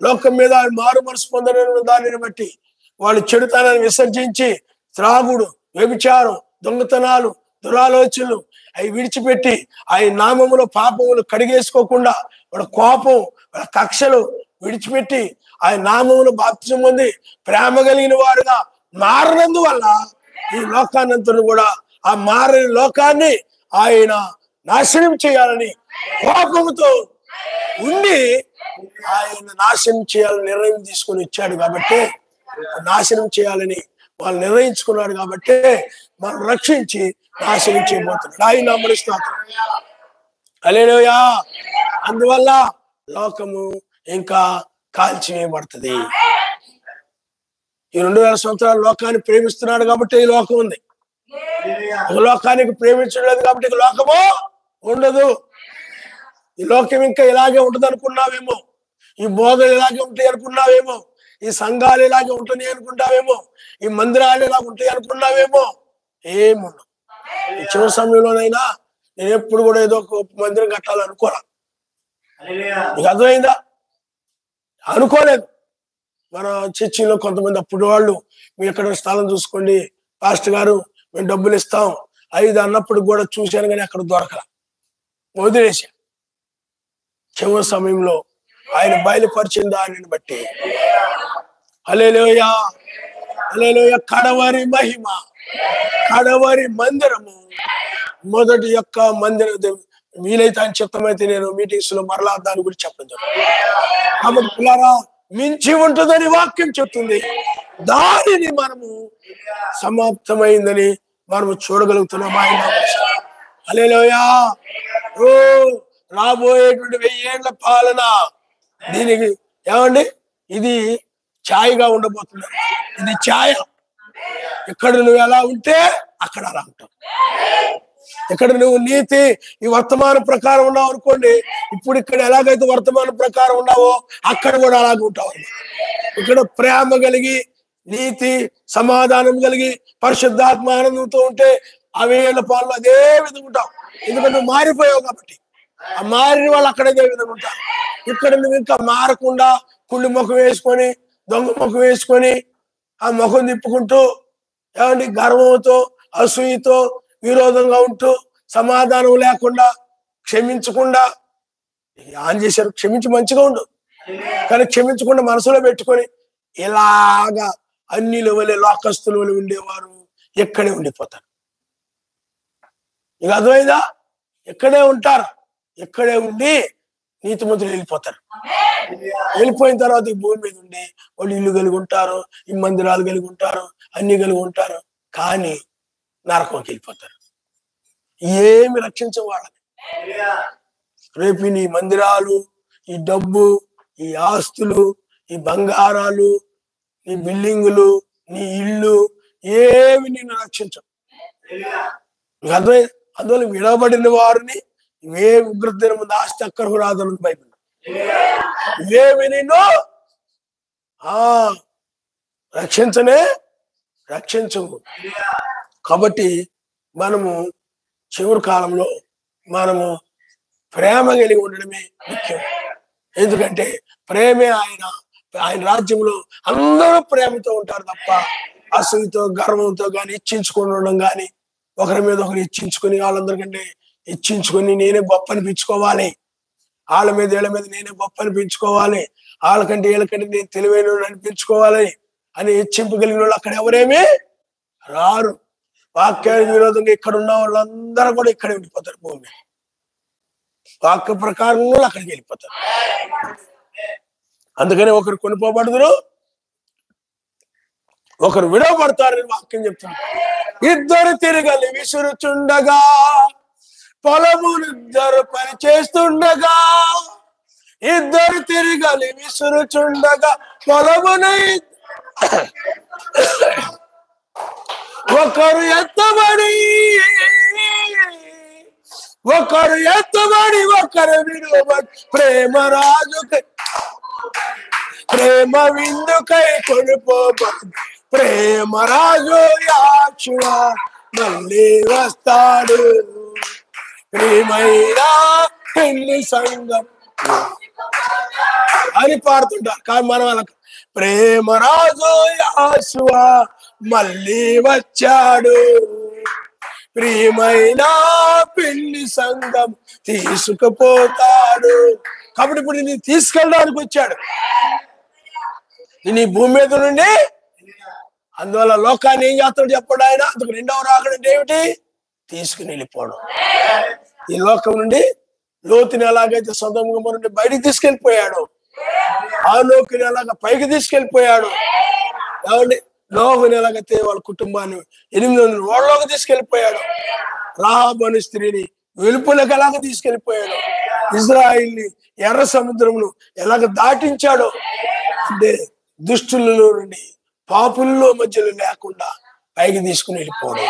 లోకం మీద ఆయన మారు మనసు పొందడం దానిని బట్టి వాళ్ళు చెడుతనాన్ని విసర్జించి త్రాగుడు, వ్యభిచారం, దొంగతనాలు, దురాలోచనలు అవి విడిచిపెట్టి ఆయన నామములో పాపములు కడిగేసుకోకుండా వాళ్ళ కోపం, వాళ్ళ కక్షలు విడిచిపెట్టి ఆయన నామములో బాప్తిసం పొంది ప్రేమ కలిగిన వారుగా మారనందువల్ల ఈ లోకాన్నంతను కూడా, ఆ మారని లోకాన్ని ఆయన నాశనం చేయాలని కోపంతో ఉండి ఆయన నాశనం చేయాలని నిర్ణయం తీసుకొని వచ్చాడు. కాబట్టి నాశనం చేయాలని వాళ్ళు నిర్ణయించుకున్నాడు. కాబట్టి మనం రక్షించి నాశనం చేయబోతున్నాడు. ఆయన నమ్మరిస్తాడు. హల్లెలూయా. అందువల్ల లోకము ఇంకా కాల్చివేయబడుతుంది. ఈ 2000 సంవత్సరాల లోకాన్ని ప్రేమిస్తున్నాడు కాబట్టి ఈ లోకం ఉంది. ఒక లోకానికి ప్రేమించలేదు కాబట్టి ఇక లోకము ఉండదు. ఈ లోకం ఇంకా ఇలాగే ఉంటుంది అనుకున్నావేమో, ఈ బోధలు ఇలాగే ఉంటాయి అనుకున్నావేమో, ఈ సంఘాలు ఇలాగే ఉంటాయి అనుకుంటావేమో, ఈ మందిరాలు ఇలాగ ఉంటాయి అనుకున్నావేమో. ఏముండవు. ఈ చివరి సమయంలోనైనా నేను ఎప్పుడు కూడా ఏదో ఒక మందిరం కట్టాలనుకోరా. నీకు అర్థమైందా? అనుకోలేదు. మన చర్చిలో కొంతమంది అప్పుడు వాళ్ళు, మీ ఎక్కడ స్థలం చూసుకోండి పాస్టర్ గారు, మేము డబ్బులు ఇస్తాం 5 అన్నప్పుడు కూడా చూశాను, కానీ అక్కడ దొరకల, వదిలేశా. చివరి సమయంలో ఆయన బయలుపరిచిన దానిని బట్టి హల్లెలూయా, హల్లెలూయా, కడవరి మహిమ, కడవరి మందిరము, మొదటి యొక్క మందిరం వీలైతే అని చిత్తమైతే నేను మీటింగ్స్ లో మరలా దాని గురించి చెప్పడం జరుగుతుంది. కాబట్టి పిల్లరా, మించి ఉంటుందని వాక్యం చెప్తుంది, దానిని మనము సమాప్తమైందని మనము చూడగలుగుతున్నాం. ఆయన హల్లెలూయా. ఓ రాబోయేటువంటి 1000 ఏళ్ల పాలన దీనికి ఏమండి, ఇది ఛాయగా ఉండబోతుంది. ఇది ఛాయ. ఇక్కడ నువ్వు ఎలా ఉంటే అక్కడ అలా ఉంటావు. ఇక్కడ నువ్వు నీతి ఈ వర్తమాన ప్రకారం ఉన్నావు అనుకోండి, ఇప్పుడు ఇక్కడ ఎలాగైతే వర్తమాన ప్రకారం ఉన్నావో అక్కడ కూడా అలాగే ఉంటావు. ఇక్కడ ప్రేమ కలిగి, నీతి సమాధానం కలిగి, పరిశుద్ధాత్మ ఆనందంతో ఉంటే 1000 ఏళ్ల పాలన అదే విధంగా ఉంటావు. ఎందుకంటే నువ్వు మారిపోయావు కాబట్టి. ఆ మారిన వాళ్ళు అక్కడే విధంగా ఉంటారు. ఇక్కడ నువ్వు ఇంకా మారకుండా కుళ్ళి ముఖం వేసుకొని, దొంగ ముఖం వేసుకొని, ఆ ముఖం తిప్పుకుంటూ, ఏమండి గర్వంతో, అసూయతో, విరోధంగా ఉంటూ, సమాధానం లేకుండా, క్షమించకుండా, ఆన్ చేశారు క్షమించి మంచిగా ఉండు, కానీ క్షమించకుండా మనసులో పెట్టుకొని ఇలాగా అన్ని వలె లోకస్తుల వలె ఉండేవారు ఎక్కడే ఉండిపోతారు. ఇక అర్థమైందా? ఎక్కడే ఉంటారు, ఎక్కడే ఉండి నీతిమంతులు వెళ్ళిపోతారు. వెళ్ళిపోయిన తర్వాత ఈ భూమి మీద ఉండి వాళ్ళు ఇల్లు కలిగి ఉంటారు, ఈ మందిరాలు కలిగి ఉంటారు, అన్ని కలిగి ఉంటారు, కానీ నరకంకి వెళ్ళిపోతారు. ఏమి రక్షించవు వాళ్ళని. రేపు నీ మందిరాలు, ఈ డబ్బు, ఈ ఆస్తులు, ఈ బంగారాలు, నీ బిల్డింగులు, నీ ఇల్లు ఏమి నిన్ను రక్షించవు. అర్థమైంది? అందువల్ల విడబడిన వారిని ఏ ఉగ్రదిన ముందు ఆస్తి అక్కడకు రాదని బైబిల్. ఇవేమి నిన్ను రక్షించవు. కాబట్టి మనము చివరి కాలంలో మనము ప్రేమ కలిగి ఉండడమే ముఖ్యం. ఎందుకంటే ప్రేమే ఆయన రాజ్యంలో అందరూ ప్రేమతో ఉంటారు తప్ప అసూయతో, గర్వంతో కానీ, ఇచ్చించుకొని ఉండడం కానీ, ఒకరి మీద ఒకరు ఇచ్చించుకొని, వాళ్ళందరికంటే ఇచ్చించుకొని నేనే గొప్ప అనిపించుకోవాలి, వాళ్ళ మీద వీళ్ళ మీద నేనే గొప్ప అనిపించుకోవాలి, వాళ్ళకంటే వీళ్ళకంటే నేను తెలివైన అనిపించుకోవాలి అని హెచ్చింపగలిగిన వాళ్ళు అక్కడ ఎవరేమీ రారు. వాక్యానికి విరోధంగా ఇక్కడ ఉన్న వాళ్ళందరూ కూడా ఇక్కడే ఉండిపోతారు. భూమి వాక్య ప్రకారంలో అక్కడికి వెళ్ళిపోతారు. అందుకని ఒకరు కొనిపోబడదురు, ఒకరు విడవబడతారని వాక్యం చెప్తుంది. 2 తిరగలి విసురుచుండగా, పొలములు 2 పని చేస్తుండగా, 2 తిరగలి విసురుచుండగా, పొలమున ఒకరు ఎత్తబడి ఒకరు విడవబడి ప్రేమ విందుకై కొనిపోబడి ప్రేమరాజు యాషువా మళ్ళీ వస్తాడు. ప్రేమైన పెళ్లి సంఘం అని పాడుతుంటారు. కానీ మనం వాళ్ళకి ప్రేమరాజు యాషువా మళ్ళీ వచ్చాడు, ప్రియమైన పెళ్లి సంఘం తీసుకుపోతాడు. కాబట్టి ఇప్పుడు నీ తీసుకెళ్ళడానికి వచ్చాడు నీ భూమి మీద నుండి. అందువల్ల లోకాన్ని ఏం చేస్తాడు చెప్పాడు ఆయన. అందుకు 2వ రాకడ అంటే ఏమిటి? తీసుకుని వెళ్ళిపోవడం. ఈ లోకం నుండి లోతుని ఎలాగైతే సొదొమ గొమొర్రా నుండి బయటికి తీసుకెళ్ళిపోయాడు, ఆ లోకుని ఎలాగ పైకి తీసుకెళ్ళిపోయాడు, ఏమండి నోహుని ఎలాగైతే వాళ్ళ కుటుంబాన్ని 800 ఓళ్ళలోకి తీసుకెళ్ళిపోయాడు, రాహాబు అనే స్త్రీని వెలుపులకు ఎలాగ తీసుకెళ్ళిపోయాడు, ఇజ్రాయిల్ని ఎర్ర సముద్రమును ఎలాగ దాటించాడో, అంటే దుష్టులలో నుండి పాపుల్లో మధ్యలో లేకుండా పైకి తీసుకుని వెళ్ళిపోవడం.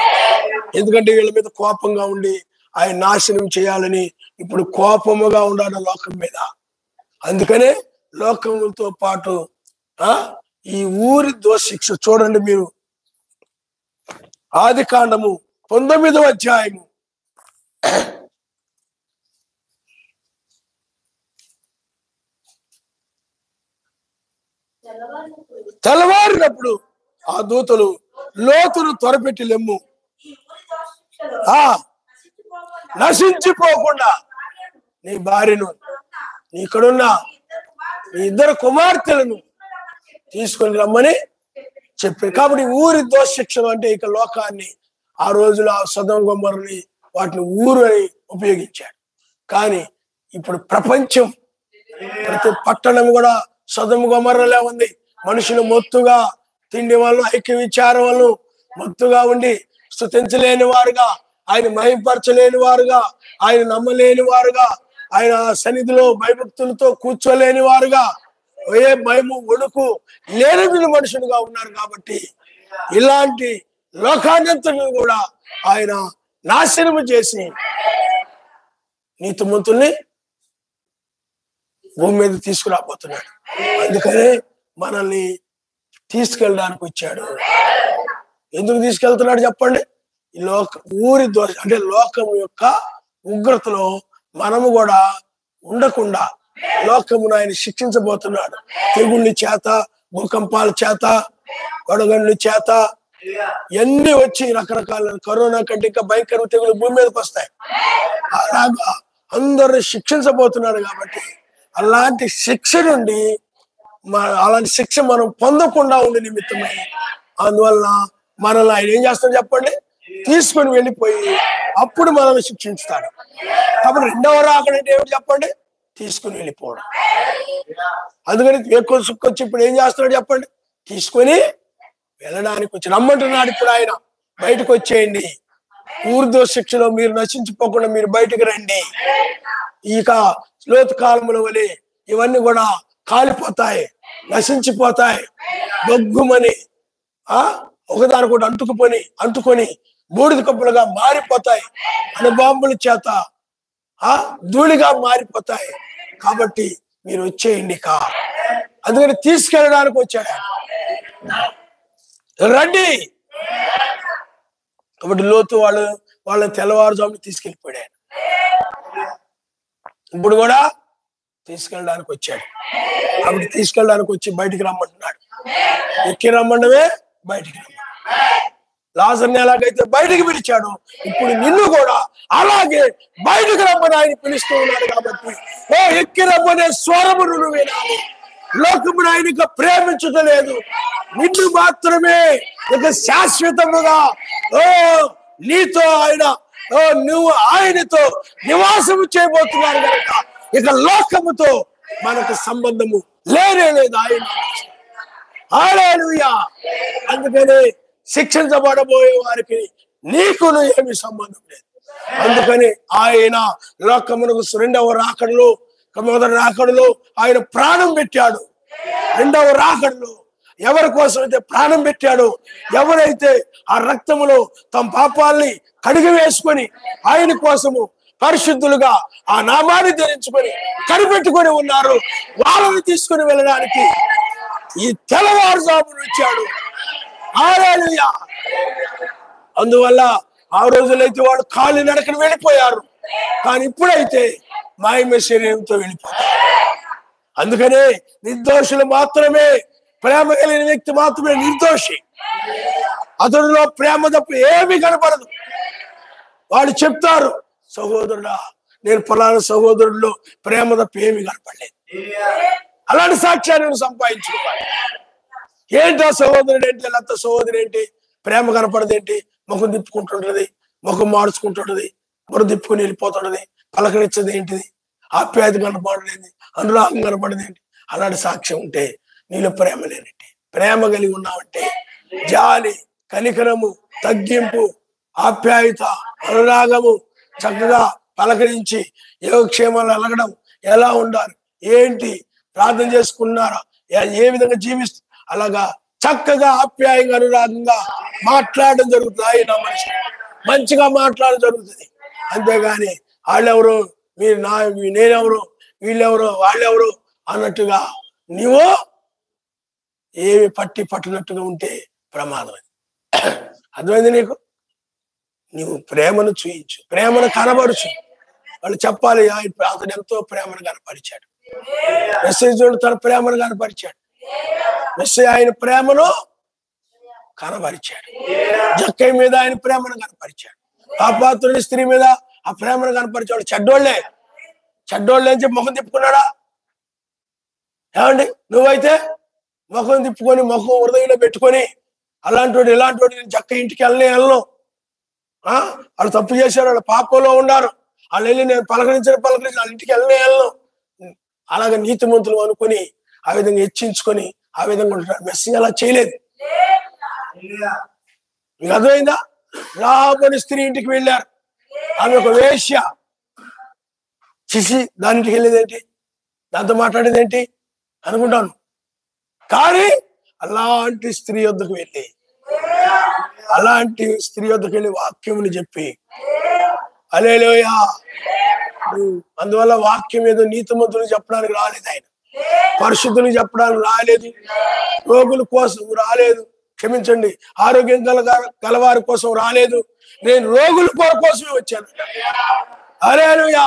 ఎందుకంటే వీళ్ళ మీద కోపంగా ఉండి ఆయన నాశనం చేయాలని ఇప్పుడు కోపముగా ఉన్నాడు లోకం మీద. అందుకనే లోకముతో పాటు ఈ ఊరి దోషశిక్ష చూడండి మీరు. ఆదికాండము 19వ అధ్యాయము తెల్లవారినప్పుడు ఆ దూతలు లోతును త్వరపెట్టి లెమ్ము, నశించిపోకుండా నీ భార్యను, ఇక్కడున్న నీ ఇద్దరు కుమార్తెలను తీసుకొని రమ్మని చెప్పారు. కాబట్టి ఊరి దోష శిక్షణ అంటే ఇక లోకాన్ని, ఆ రోజులో ఆ సొదొమ గొమొర్రాని వాటిని ఊరు అని ఉపయోగించాడు. కానీ ఇప్పుడు ప్రపంచం, ప్రతి పట్టణం కూడా సొదొమ గొమొర్రాలా ఉంది. మనుషులు మొత్తుగా తిండి వల్ల, ఐక్య విచారం వల్ల మొత్తుగా ఉండి స్తుతించలేని వారుగా, ఆయన మహింపరచలేని వారుగా, ఆయన నమ్మలేని వారుగా, ఆయన సన్నిధిలో భయభక్తులతో కూర్చోలేని వారుగా, ఏ భయము వణుకు లేని మనుషులుగా ఉన్నారు. కాబట్టి ఇలాంటి లోకాన్నంతను కూడా ఆయన నాశనము చేసి నీతిమంతుల్ని భూమి మీద తీసుకురాబోతున్నాడు. అందుకనే మనల్ని తీసుకెళ్ళడానికి వచ్చాడు. ఎందుకు తీసుకెళ్తున్నాడు చెప్పండి? ఈ ఊరి దోష అంటే లోకం యొక్క ఉగ్రతలో మనము కూడా ఉండకుండా లోకమును ఆయన శిక్షించబోతున్నాడు. తెగుళ్ళ చేత, భూకంపాల చేత, వడగండ్ల చేత ఎన్ని వచ్చి రకరకాల కరోనా కంటే ఇంకా భయంకర తెగులు భూమి మీదకి వస్తాయి. అలాగా అందరూ శిక్షించబోతున్నాడు. కాబట్టి అలాంటి శిక్ష నుండి అలాంటి శిక్ష మనం పొందకుండా ఉండే నిమిత్తమై, అందువల్ల మనల్ని ఆయన ఏం చేస్తాడు చెప్పండి? తీసుకొని వెళ్ళిపోయి అప్పుడు మనల్ని శిక్షించుతాడు. కాబట్టి రెండవ రాకడ అంటే ఏమిటి చెప్పండి? తీసుకుని వెళ్ళిపోవడం. అందుకని ఎక్కువ సుక్కొచ్చి ఇప్పుడు ఏం చేస్తున్నాడు చెప్పండి? తీసుకొని వెళ్ళడానికి వచ్చి రమ్మంటున్నాడు. ఇప్పుడు ఆయన బయటకు వచ్చేయండి, ఊర్దో శిక్షలో మీరు నశించిపోకుండా మీరు బయటకు రండి. ఇక లోతు కాలముల వలె ఇవన్నీ కూడా కాలిపోతాయి, నశించిపోతాయి, బొగ్గుమని ఒకదానికొకటి అంటుకొని బూడిద కప్పులుగా మారిపోతాయి, అణుబాంబుల చేత ధూళిగా మారిపోతాయి. కాబట్టి మీరు వచ్చేయండి. అందుకని తీసుకెళ్ళడానికి వచ్చాడు. రండి. కాబట్టి లోతు వాళ్ళని తెల్లవారుజామున తీసుకెళ్ళిపోయాడు. ఇప్పుడు కూడా తీసుకెళ్ళడానికి వచ్చాడు. కాబట్టి తీసుకెళ్ళడానికి వచ్చి బయటికి రమ్మంటున్నాడు. ఎక్కి రమ్మండమే బయటికి రమ్మ. లాజర్ని ఎలాగైతే బయటికి పిలిచాడు, ఇప్పుడు నిన్ను కూడా అలాగే బయటకు రమ్మని ఆయన పిలుస్తూ ఉన్నాడు. కాబట్టి ఎక్కి రమ్మనే స్వరము నువ్వు వినాలి. లోకమును ఆయన ఇక ప్రేమించలేదు, నిన్ను మాత్రమే ఇక శాశ్వతముగా నీతో ఆయన నువ్వు ఆయనతో నివాసము చేయబోతున్నారు కనుక ఇక లోకముతో మనకు సంబంధము లేనే లేదు. ఆయన హల్లెలూయా. అందుకని శిక్షించబడబోయే వారికి నీకును ఏమి సంబంధం లేదు. అందుకని ఆయన లోకమునకు రెండవ రాకడలో, మొదటి రాకడలో ఆయన ప్రాణం పెట్టాడు. రెండవ రాకడలో ఎవరి కోసం అయితే ప్రాణం పెట్టాడో, ఎవరైతే ఆ రక్తములో తమ పాపాలని కడిగి వేసుకొని ఆయన కోసము పరిశుద్ధులుగా ఆ నామాన్ని ధరించుకొని కనిపెట్టుకొని ఉన్నారు, వాళ్ళని తీసుకుని వెళ్ళడానికి ఈ తెల్లవారుజామున వచ్చాడు. హల్లెలూయా. అందువల్ల ఆ రోజులైతే వాళ్ళు కాలి నడకని వెళ్ళిపోయారు, కానీ ఇప్పుడైతే మాయమ శరీరంతో వెళ్ళిపోతారు. అందుకనే నిర్దోషులు మాత్రమే, ప్రేమ కలిగిన వ్యక్తి మాత్రమే నిర్దోషి. అతడిలో ప్రేమ తప్ప ఏమీ కనపడదు. వాళ్ళు చెప్తారు, సహోదరుడా నేను ఫలానా సహోదరుల్లో ప్రేమ తప్ప ఏమీ కనపడలేదు. అలాంటి సాక్ష్యాన్ని సంపాదించుకోవాలి. ఏంటి ఆ సహోదరుడు ఏంటి, లేకపోతే సహోదరు ఏంటి, ప్రేమ కనపడదేంటి, ముఖం తిప్పుకుంటుంటది, ముఖం మార్చుకుంటుంటది, ముఖం తిప్పుకొని వెళ్ళిపోతుంటది, పలకరించది ఏంటిది, ఆప్యాయత కనపడలేదు, అనురాగం కనపడదేంటి. అలాంటి సాక్ష్యం ఉంటే నీలో ప్రేమ లేనట్టే. ప్రేమ కలిగి ఉన్నావంటే జాలి, కనికరము, తగ్గింపు, ఆప్యాయత, అనురాగము, చక్కగా పలకరించి యోగక్షేమాలు అలగడం, ఎలా ఉండాలి, ఏంటి, ప్రార్థన చేసుకున్నారా, ఏ విధంగా జీవిస్తూ అలాగా చక్కగా ఆప్యాయంగా అనురాగంగా మాట్లాడడం జరుగుతుంది. ఆయన మనిషి మంచిగా మాట్లాడడం జరుగుతుంది. అంతేగాని వాళ్ళెవరు, మీరు నేనెవరు, వీళ్ళెవరు, వాళ్ళెవరు అన్నట్టుగా నీవు ఏమి పట్టినట్టుగా ఉంటే ప్రమాదం. అర్థమైంది నీకు? నీవు ప్రేమను చూయించు, ప్రేమను కనబరుచు. వాళ్ళు చెప్పాలి, అతను ఎంతో ప్రేమను కనపరిచాడు, మెసేజ్ తన ప్రేమను కనపరిచాడు. మెస్సీ ఆయన ప్రేమను కనపరిచాడు. జక్కయ్య మీద ఆయన ప్రేమను కనపరిచాడు. పాపాత్రుడి స్త్రీ మీద ఆ ప్రేమను కనపరిచాడు. చెడ్డోళ్ళే అని చెప్పి ముఖం తిప్పుకున్నాడా? ఏమండి, నువ్వైతే ముఖం తిప్పుకొని ముఖం హృదయంలో పెట్టుకొని అలాంటి వాడు ఇలాంటి వాడు నేను జక్క ఇంటికి వెళ్ళను, వాళ్ళు తప్పు చేశారు, వాళ్ళు పాపంలో ఉన్నారు, వాళ్ళు వెళ్ళి నేను పలకరించి వాళ్ళ ఇంటికి వెళ్ళను, అలాగే నీతిమంతులు అనుకుని ఆ విధంగా హెచ్చించుకొని ఆ విధంగా ఉంటున్నారు. మెస్సీ అలా చేయలేదు. మీకు అర్థమైందా? రాబడి స్త్రీ ఇంటికి వెళ్ళారు. ఆమె ఒక వేశ్య. చిసి దాని ఇంటికి వెళ్ళేదేంటి, దాంతో మాట్లాడేదేంటి అనుకుంటాను. కానీ అలాంటి స్త్రీ వద్దకు వెళ్ళి వాక్యముని చెప్పి హల్లెలూయా. అందువల్ల వాక్యం ఏదో నీతిమంతులు చెప్పడానికి రాలేదు, ఆయన పరిశుద్ధులు చెప్పడానికి రాలేదు, రోగుల కోసం రాలేదు, క్షమించండి ఆరోగ్యం గలవారి కోసం రాలేదు, నేను రోగుల కోసమే వచ్చాను. హల్లెలూయా.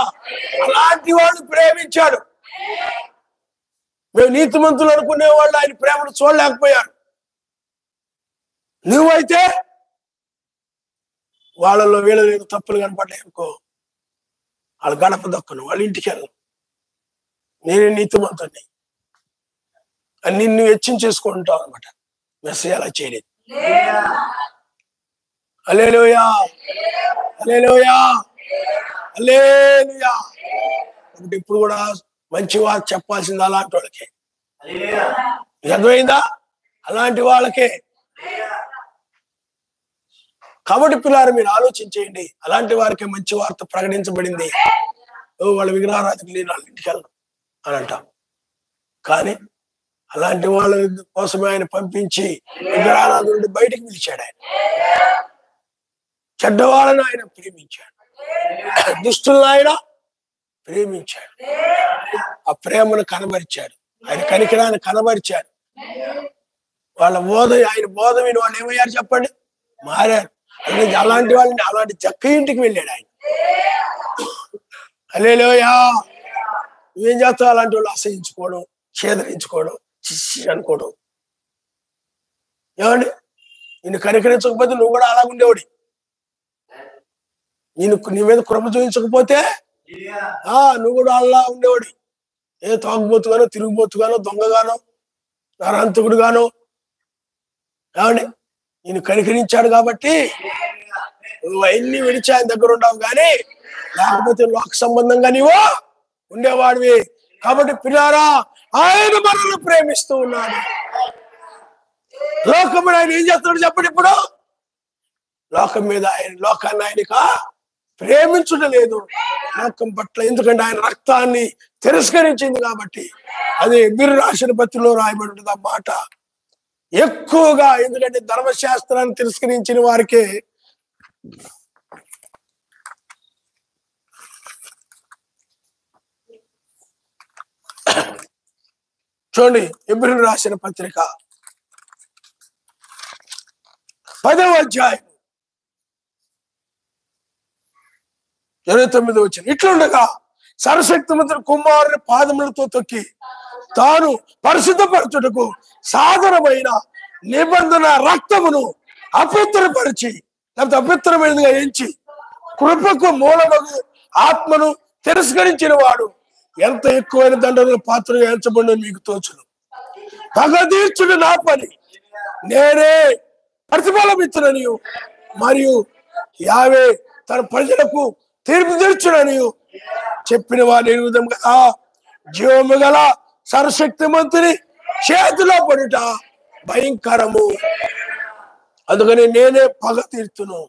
అలాంటి వాడు ప్రేమించాడు. మేము నీతిమంతులు అనుకునే వాళ్ళు ఆయన ప్రేమను చూడలేకపోయారు. నువ్వైతే వాళ్ళలో వీళ్ళ తప్పులు కనపడ్డాయి అనుకో, వాళ్ళు గడప దక్కను, వాళ్ళ ఇంటికి వెళ్ళను, నేనే నీతిమంతుడిని అని నిన్ను హెచ్చించేసుకుంటావు అనమాట. మెస్సీ అలా చేయలేదు. హల్లెలూయా, హల్లెలూయా, హల్లెలూయా. ఇప్పుడు కూడా మంచి వారు చెప్పాల్సింది అలాంటి వాళ్ళకే. అర్థమైందా? అలాంటి వాళ్ళకే. కాబట్టి పిల్లలు మీరు ఆలోచించేయండి, అలాంటి వారికి మంచి వార్త ప్రకటించబడింది. వాళ్ళ విగ్రహారాధకులు నేను వాళ్ళ ఇంటికి వెళ్ళను అని అంటాం. కానీ అలాంటి వాళ్ళ కోసమే ఆయన పంపించి విగ్రహారాధకుడు బయటికి పిలిచాడు. ఆయన చెడ్డవాళ్ళని ఆయన ప్రేమించాడు, దుష్టులను ఆయన ప్రేమించాడు. ఆ ప్రేమను కనబరిచాడు, ఆయన కనికరాన్ని కనబరిచాడు. వాళ్ళ ఆయన బోధ విని వాళ్ళు ఏమయ్యారు చెప్పండి? మారారు. అలాంటి వాళ్ళని అలాంటి జక్క ఇంటికి వెళ్ళాడు ఆయన. హల్లెలూయా. నువ్వేం చేస్తావు? అలాంటి వాళ్ళు అసహించుకోవడం, ఛేదరించుకోవడం, చిసి అనుకోవడం. ఏమండి, నిన్ను కనికరించకపోతే నువ్వు కూడా అలా ఉండేవాడి. నీ మీద కృప చూపించకపోతే నువ్వు కూడా అలా ఉండేవాడి. ఏ తాగుబోతుగానో, తిరుగుబోతుగానో, దొంగగానో, నరహంతకుడుగానో. ఏమండి, నేను కనికరించాడు కాబట్టి నువ్వు అవన్నీ విడిచి ఆయన దగ్గర ఉండవు, కానీ లేకపోతే లోక సంబంధంగా నీవు ఉండేవాడివి. కాబట్టి పిల్లారా, ఆయన మనల్ని ప్రేమిస్తూ ఉన్నాడు. లోకముడు ఆయన ఏం చేస్తున్నాడు చెప్పండి? ఇప్పుడు లోకం మీద లోకాన్ని ఆయనక ప్రేమించడం లేదు లోకం పట్ల. ఎందుకంటే ఆయన రక్తాన్ని తిరస్కరించింది కాబట్టి. అది హెబ్రీయులకు రాసిన పత్రికలో రాయబడి ఉంటుంది ఆ మాట ఎక్కువగా. ఎందుకంటే ధర్మశాస్త్రాన్ని తిరస్కరించిన వారికే చూడండి, హెబ్రీయులకు రాసిన పత్రిక 10వ అధ్యాయం 29వ వచనం. ఇట్లుండగా సర్వశక్తిమంతుడు కుమారుని పాదములతో తొక్కి తాను పరిశుద్ధపరచుటకు సాధనమైన నిబంధన రక్తమును అపవిత్రపరిచి, లేకపోతే అపవిత్రమైనదిగా ఎంచి కృపకు మూలమగు ఆత్మను తిరస్కరించిన వాడు ఎంత ఎక్కువైన దండన పాత్రగా ఎంచబడి మీకు తోచును. పగ తీర్చుడు నా పని, నేనే ప్రతిఫలం ఇచ్చునని మరియు యావే తన ప్రజలకు తీర్పు తీర్చునని చెప్పిన వారి విధం కదా. జీవము గల సర్వశక్తిమంతుని చేతిలో పడుట భయంకరము, అందుకని నేనే పగ తీర్చును.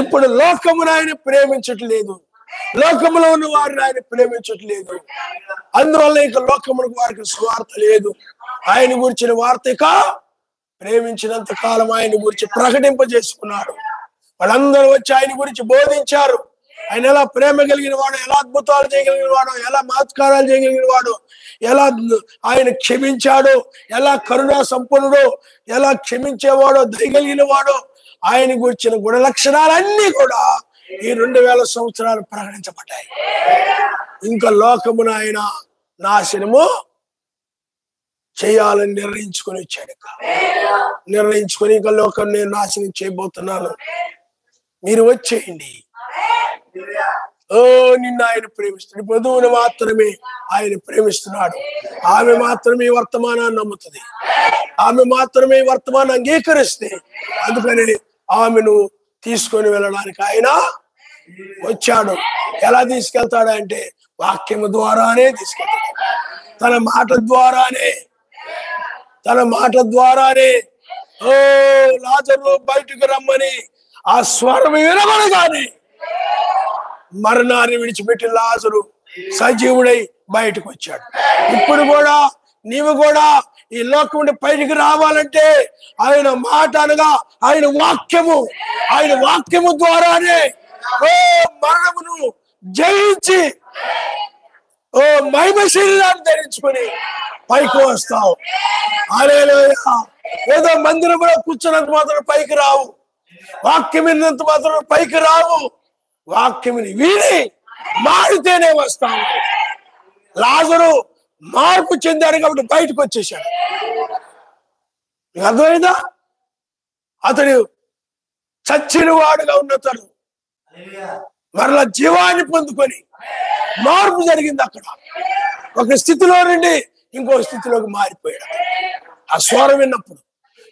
ఇప్పుడు లోకమును ఆయన ప్రేమించట్లేదు, లోకములో ఉన్న వారిని ఆయన ప్రేమించట్లేదు. అందువల్ల ఇక లోకములకు వారికి స్వార్థ లేదు. ఆయన గురించిన వార్త ఇక ప్రేమించినంత కాలం ఆయన గురించి ప్రకటింపజేసుకున్నాడు. వాళ్ళందరూ వచ్చి ఆయన గురించి బోధించారు. ఆయన ఎలా ప్రేమ కలిగిన వాడు, ఎలా అద్భుతాలు చేయగలిగిన వాడు, ఎలా మాత్కారాలు చేయగలిగిన వాడు, ఎలా ఆయన క్షమించాడు, ఎలా కరుణా సంపన్నుడు, ఎలా క్షమించేవాడో, దయగలిగిన వాడు, ఆయన గురించిన గుణ లక్షణాలన్నీ కూడా ఈ 2000 సంవత్సరాలు ప్రకటించబడ్డాయి. ఇంకా లోకమును ఆయన నాశనము చేయాలని నిర్ణయించుకొని వచ్చాడు. నిర్ణయించుకొని ఇంకా లోకం నేను నాశనం చేయబోతున్నాను, మీరు వచ్చేయండి. ఓ నిన్ను ఆయన ప్రేమిస్తున్నాడు. వధువును మాత్రమే ఆయన ప్రేమిస్తున్నాడు. ఆమె మాత్రమే వర్తమానాన్ని నమ్ముతుంది. ఆమె మాత్రమే వర్తమానం అంగీకరిస్తే అందుకని ఆమెను తీసుకొని వెళ్ళడానికి ఆయన వచ్చాడు. ఎలా తీసుకెళ్తాడంటే వాక్యము ద్వారానే తీసుకెళ్తాడు. తన మాట ద్వారానే ఓ లాజరు బయటకు రమ్మని ఆ స్వరం వినబడగానే మరణాన్ని విడిచిపెట్టి లాజరు సజీవుడై బయటకు వచ్చాడు. ఇప్పుడు కూడా నీవు కూడా ఈ లోకం నుండి బయటికి రావాలంటే ఆయన మాట అనగా ఆయన వాక్యము ద్వారానే ఓ మరణమును జయించి ఓ మహిమ శరీరాన్ని ధరించుకొని పైకి వస్తావు. హల్లెలూయా. ఏదో మందిరంలో కూర్చున్నంత మాత్రం పైకి రావు, వాక్యం విన్నంత మాత్రం పైకి రావు. వాక్యముని విని మారితేనే వస్తాము. లాజరు మార్పు చెందాడు కాబట్టి బయటకు వచ్చేసాడు. అర్థమైందా? అతడు చచ్చిన వాడుగా ఉన్నతడు మరలా జీవాన్ని పొందుకొని మార్పు జరిగింది. అక్కడ ఒక స్థితిలో నుండి ఇంకో స్థితిలోకి మారిపోయాడు. ఆ స్వరం విన్నప్పుడు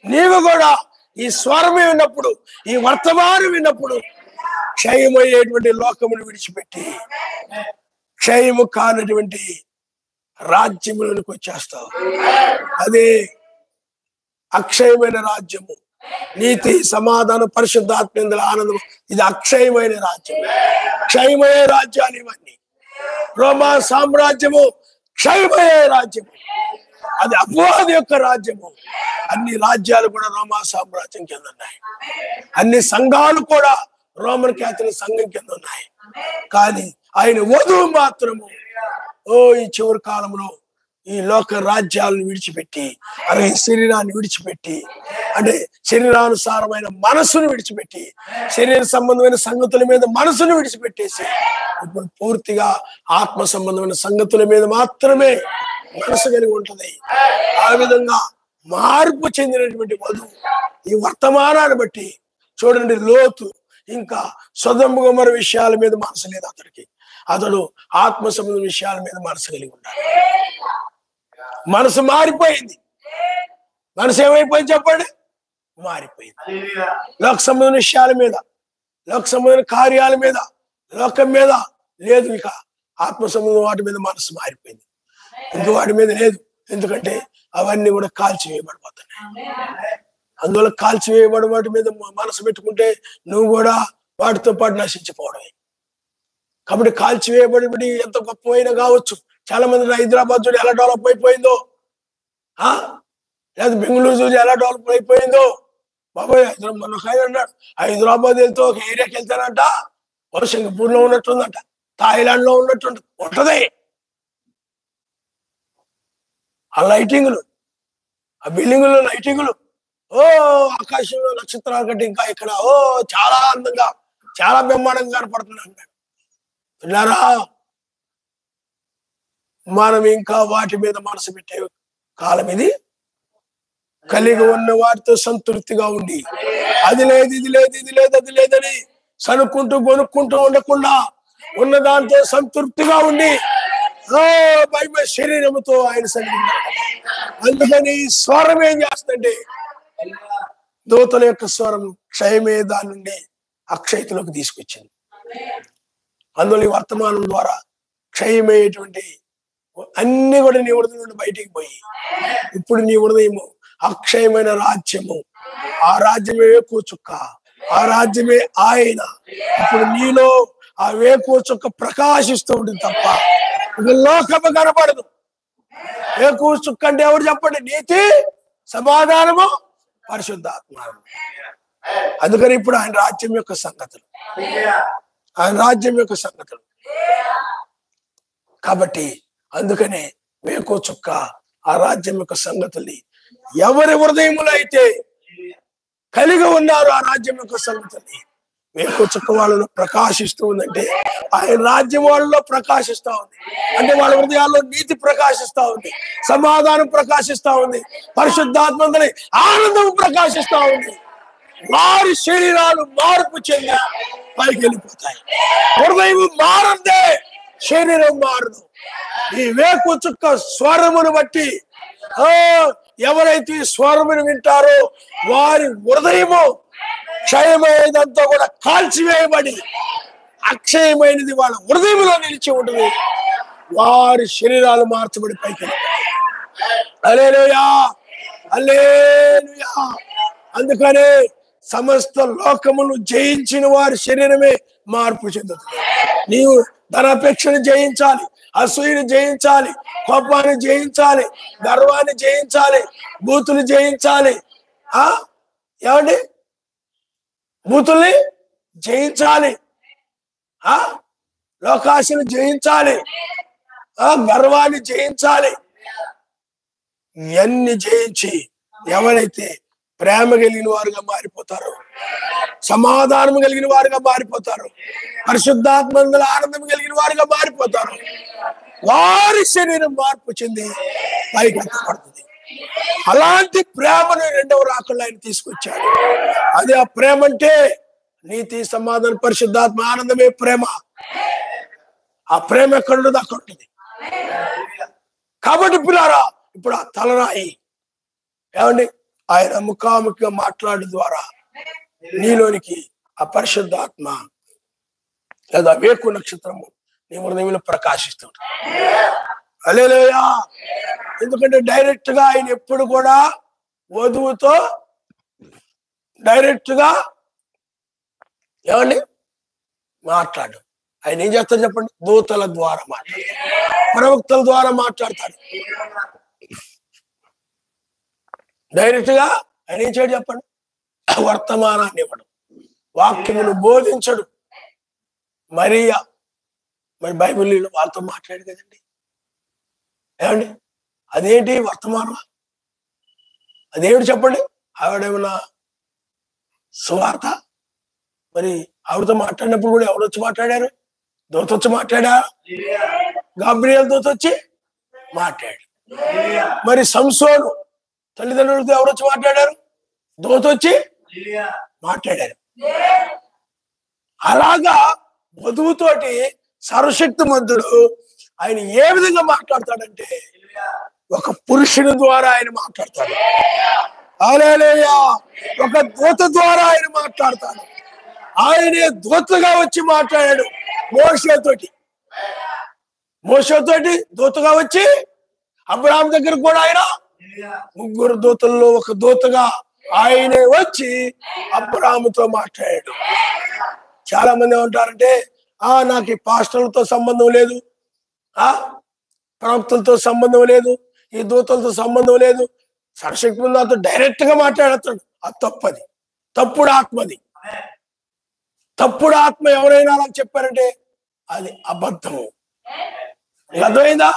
నీవు కూడా ఈ స్వరం విన్నప్పుడు, ఈ వర్తమానం విన్నప్పుడు క్షయమయ్యేటువంటి లోకమును విడిచిపెట్టి క్షయము కానటువంటి రాజ్యములకు వచ్చేస్తావు. అదే అక్షయమైన రాజ్యము. నీతి, సమాధానం, పరిశుద్ధాత్మేంద్ర ఆనందం, ఇది అక్షయమైన రాజ్యం. క్షయమయ్యే రాజ్యాలు ఇవన్నీ. రోమా సామ్రాజ్యము క్షయమయ్యే రాజ్యము, అది అపవాది యొక్క రాజ్యము. అన్ని రాజ్యాలు కూడా రోమా సామ్రాజ్యం కింద ఉన్నాయి. అన్ని సంఘాలు కూడా రోమన్ క్యాథలిక్ సంఘం కింద ఉన్నాయి. కానీ ఆయన వధువు మాత్రము ఈ చివరి కాలంలో ఈ లోక రాజ్యాలను విడిచిపెట్టి, అలాగే శరీరాన్ని విడిచిపెట్టి, అంటే శరీరానుసారమైన మనసును విడిచిపెట్టి, శరీర సంబంధమైన సంగతుల మీద మనసును విడిచిపెట్టేసి ఇప్పుడు పూర్తిగా ఆత్మ సంబంధమైన సంగతుల మీద మాత్రమే మనసు కలిగి ఉంటది. ఆ విధంగా మార్పు చెందినటువంటి వధువు ఈ వర్తమానాన్ని బట్టి చూడండి, లోతు ఇంకా సొదొమ గొమొర్ర విషయాల మీద మనసు లేదు అతడికి. అతడు ఆత్మ సంబంధ విషయాల మీద మనసు కలిగి ఉన్నాడు. మనసు మారిపోయింది. మనసు ఏమైపోయింది చెప్పండి? మారిపోయింది. లోక సంబంధ విషయాల మీద, లోక సంబంధ కార్యాల మీద, లోకం మీద లేదు. ఇక ఆత్మ సంబంధం వాటి మీద మనసు మారిపోయింది. ఇంక వాటి మీద లేదు. ఎందుకంటే అవన్నీ కూడా కాల్చివేయబడిపోతున్నాయి. అందువల్ల కాల్చివేయబడి వాటి మీద మనసు పెట్టుకుంటే నువ్వు కూడా వాటితో పాటు నశించిపోవడమే. కాబట్టి కాల్చివేయబడి ఎంత గొప్పమైనా కావచ్చు. చాలా మంది హైదరాబాద్ చూడు ఎలా డెవలప్ అయిపోయిందో, లేదా బెంగళూరు చూడు ఎలా డెవలప్ అయిపోయిందో. బాబాయ్ మొన్న అన్నాడు, హైదరాబాద్ వెళ్తే ఒక ఏరియాకి వెళ్తానంట, సింగపూర్ లో ఉన్నట్టుందంట, థాయిలాండ్ లో ఉంటది. ఆ లైటింగ్లు, ఆ బిల్డింగులు లైటింగ్లు, ఆకాశంలో నక్షత్రాల కంటే ఇంకా ఇక్కడ చాలా అందంగా, చాలా బ్రహ్మాండంగా కనపడుతుంది అన్నాడు. విన్నారా? మనం ఇంకా వాటి మీద మనసు పెట్టే కాలం ఇది. కలిగి ఉన్న వాటితో సంతృప్తిగా ఉండి అది లేదు, ఇది లేదు, ఇది లేదు, అది లేదని సనుక్కుంటూ కొనుక్కుంటూ ఉండకుండా ఉన్న దాంతో సంతృప్తిగా ఉండి బైబిల్ శరీరముతో ఆయన సన్నిధిలో. అందుకని స్వరం ఏం చేస్తుందంటే దూతల యొక్క స్వరం క్షయమే దాని నుండి అక్షయతలోకి తీసుకొచ్చింది. అందులో ఈ వర్తమానం ద్వారా క్షయమయ్యేటువంటి అన్ని కూడా నీ హృదయం నుండి బయటికి పోయి ఇప్పుడు నీ హృదయము అక్షయమైన రాజ్యము. ఆ రాజ్యమే వేకువ చుక్క, ఆ రాజ్యమే ఆయన. ఇప్పుడు నీలో ఆ వేకువ చుక్క ప్రకాశిస్తూ ఉంటుంది తప్ప ఇక లోకము కనపడదు. వేకువ చుక్క అంటే ఎవరు చెప్పండి? నీతి, సమాధానము, పరిశుద్ధాత్మ. అందుకని ఇప్పుడు ఆయన రాజ్యం యొక్క సంగతులు, ఆయన రాజ్యం యొక్క సంగతులు. కాబట్టి అందుకనే వేకువ చుక్క ఆ రాజ్యం యొక్క సంగతుల్ని ఎవరి హృదయములో అయితే కలిగి ఉన్నారు ఆ రాజ్యం యొక్క సంగతుల్ని వేకు చుక్క వాళ్ళలో ప్రకాశిస్తూ ఉందంటే ఆయన రాజ్యం వాళ్ళలో ప్రకాశిస్తా ఉంది. అంటే వాళ్ళ హృదయాల్లో నీతి ప్రకాశిస్తా ఉంది, సమాధానం ప్రకాశిస్తా ఉంది, పరిశుద్ధాత్మని ఆనందం ప్రకాశిస్తా ఉంది. వారి శరీరాలు మార్పు చెంది పైకి వెళ్ళిపోతాయి. హృదయం మారందే శరీరం మారదు. ఈ వేకు చుక్క స్వరమును బట్టి ఎవరైతే స్వరమును వింటారో వారి హృదయము క్షయమైనదంతా కూడా కాల్చివేయబడి అక్షయమైనది వాళ్ళ హృదయంలో నిలిచి ఉంటుంది. వారి శరీరాలు మార్చబడి పైకి. హల్లెలూయా, హల్లెలూయా. అందుకనే సమస్త లోకమును జయించిన వారి శరీరమే మార్పు చెందుతుంది. నీవు ధనాపేక్షను జయించాలి, అసూయను జయించాలి, కోపాన్ని జయించాలి, గర్వాన్ని జయించాలి, బూతులు జయించాలి. ఏమండి? బూతుల్ని జయించాలి, లోకాశను జయించాలి, గర్వాన్ని జయించాలి. ఇవన్నీ జయించి ఎవరైతే ప్రేమ కలిగిన వారుగా మారిపోతారో, సమాధానం కలిగిన వారుగా మారిపోతారు, పరిశుద్ధాత్మల ఆనందం కలిగిన వారుగా మారిపోతారు, వారి శరీరం మార్పు చెంది పైకి ఎత్తబడుతుంది. అలాంటి ప్రేమను రెండవ రాకల్లో ఆయన తీసుకొచ్చాడు. అది ఆ ప్రేమ అంటే నీతి, సమాధానం, పరిశుద్ధాత్మ ఆనందమే ప్రేమ. ఆ ప్రేమ ఎక్కడుండదు అక్కడ ఉంటుంది. కాబట్టి పిల్లారా, ఇప్పుడు ఆ తలరాయి ఏమండి ఆయన ముఖాముఖిగా మాట్లాడడం ద్వారా నీలోనికి ఆ పరిశుద్ధాత్మ లేదా వేకు నక్షత్రము నీ హృదయంలో ప్రకాశిస్తుంది. హల్లెలూయా. ఎందుకంటే డైరెక్ట్ గా ఆయన ఎప్పుడు కూడా వధువుతో డైరెక్ట్ గా ఏమండి మాట్లాడు. ఆయన ఏం చేస్తాడు చెప్పండి? దూతల ద్వారా మాట్లాడు, ప్రవక్తల ద్వారా మాట్లాడతాడు. డైరెక్ట్ గా ఆయన ఏం చేయడు చెప్పండి? వర్తమానాన్ని ఇవ్వడం, వాక్యమును బోధించడు. మరియా మరి బైబిల్లో వాళ్ళతో మాట్లాడు కదండి. ఏమండి అదేంటి వర్తమానం? అదేమిటి చెప్పండి? ఆవిడేమన్నా సువార్త? మరి ఆవిడతో మాట్లాడినప్పుడు కూడా ఎవరు వచ్చి మాట్లాడారు? దూత వచ్చి మాట్లాడా? గాబ్రియల్ దూత వచ్చి మాట్లాడు. మరి సంసోను తల్లిదండ్రులతో ఎవరు వచ్చి మాట్లాడారు? దూత వచ్చి మాట్లాడారు. అలాగా వధువుతోటి సర్వశక్తిమంతుడు ఆయన ఏ విధంగా మాట్లాడతాడంటే ఒక పురుషుని ద్వారా ఆయన మాట్లాడతాడు. హల్లెలూయా. ఒక దూత ద్వారా ఆయన మాట్లాడతాడు. ఆయనే దూతగా వచ్చి మాట్లాడాడు మోషేతోటి. మోషేతోటి దూతగా వచ్చి అబ్రహాం దగ్గర కూడా ఆయన ముగ్గురు దూతల్లో ఒక దూతగా ఆయనే వచ్చి అబ్రహాముతో మాట్లాడాడు. చాలా మంది ఏమంటారంటే నాకు ఈ పాస్టర్లతో సంబంధం లేదు, ప్రవక్తలతో సంబంధం లేదు, ఈ దూతలతో సంబంధం లేదు. సర్వశక్తి నాతో డైరెక్ట్ గా మాట్లాడతాడు. అది తప్పది, తప్పుడు ఆత్మది. తప్పుడు ఆత్మ ఎవరైనా అలా చెప్పారంటే అది అబద్ధము. అర్థమైందా?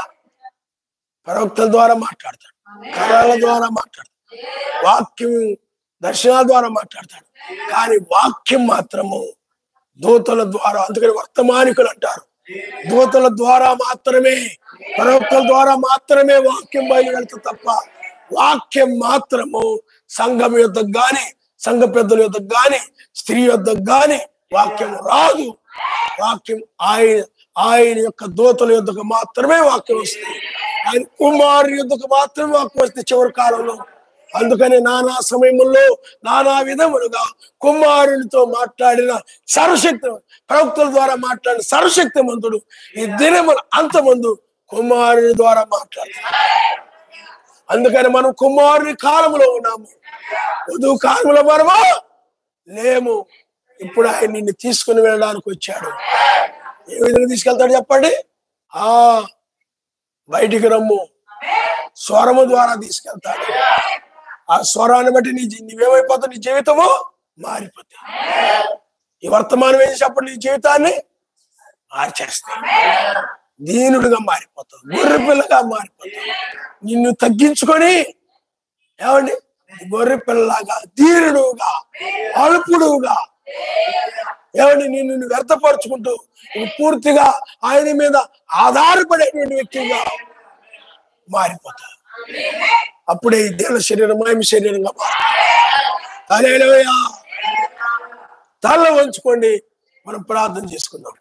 ప్రవక్తల ద్వారా మాట్లాడతాడు, కళల ద్వారా మాట్లాడతాడు, వాక్యం దర్శనాల ద్వారా మాట్లాడతాడు. కానీ వాక్యం మాత్రము దూతల ద్వారా. అందుకని వర్తమానికులు అంటారు. దూతల ద్వారా మాత్రమే, ప్రవక్తల ద్వారా మాత్రమే వాక్యం బయలువెళ్తుంది తప్ప వాక్యం మాత్రము సంఘం యొద్దకు గాని, సంఘ పెద్దల యొద్దకు గాని, స్త్రీ యొద్దకు గాని వాక్యం రాదు. వాక్యం ఆయన యొక్క దూతల యొద్దకు మాత్రమే వాక్యం వస్తుంది. ఆయన కుమారుని యొద్దకు మాత్రమే వాక్యం వస్తుంది చివరి కాలంలో. అందుకని నానా సమయముల్లో నానా విధములుగా కుమారునితో మాట్లాడిన సర్వశక్తి, ప్రవక్తల ద్వారా మాట్లాడిన సర్వశక్తిమంతుడు ఈ దినముల అంతమందు కుమారుని ద్వారా మాట్లాడుతున్నాడు. అందుకని మనం కుమారుని కాలంలో ఉన్నాము, వధువు కాలంలో మనము లేము. ఇప్పుడు ఆయన నిన్ను తీసుకుని వెళ్ళడానికి వచ్చాడు. ఏ విధంగా తీసుకెళ్తాడు చెప్పండి? బయటికి రమ్ము స్వరము ద్వారా తీసుకెళ్తాడు. ఆ స్వరాన్ని బట్టి నీవేమైపోతావు? నీ జీవితము మారిపోతుంది. ఈ వర్తమానం వేసేటప్పుడు నీ జీవితాన్ని మార్చేస్తావు. దీనుడిగా మారిపోతావు, గొర్రె పిల్లగా మారిపోతావు. నిన్ను తగ్గించుకొని ఏమండి గొర్రె పిల్లలాగా, దీనుడుగా, అల్పుడుగా ఏమండి నిన్ను వ్యర్థపరుచుకుంటూ నువ్వు పూర్తిగా ఆయన మీద ఆధారపడేటువంటి వ్యక్తిగా మారిపోతావు. అప్పుడే ఈ దేవ శరీరం మహిమ శరీరంగా మారుతుంది. హల్లెలూయా. తల వంచుకోండి, మనం ప్రార్థన చేసుకుందాం.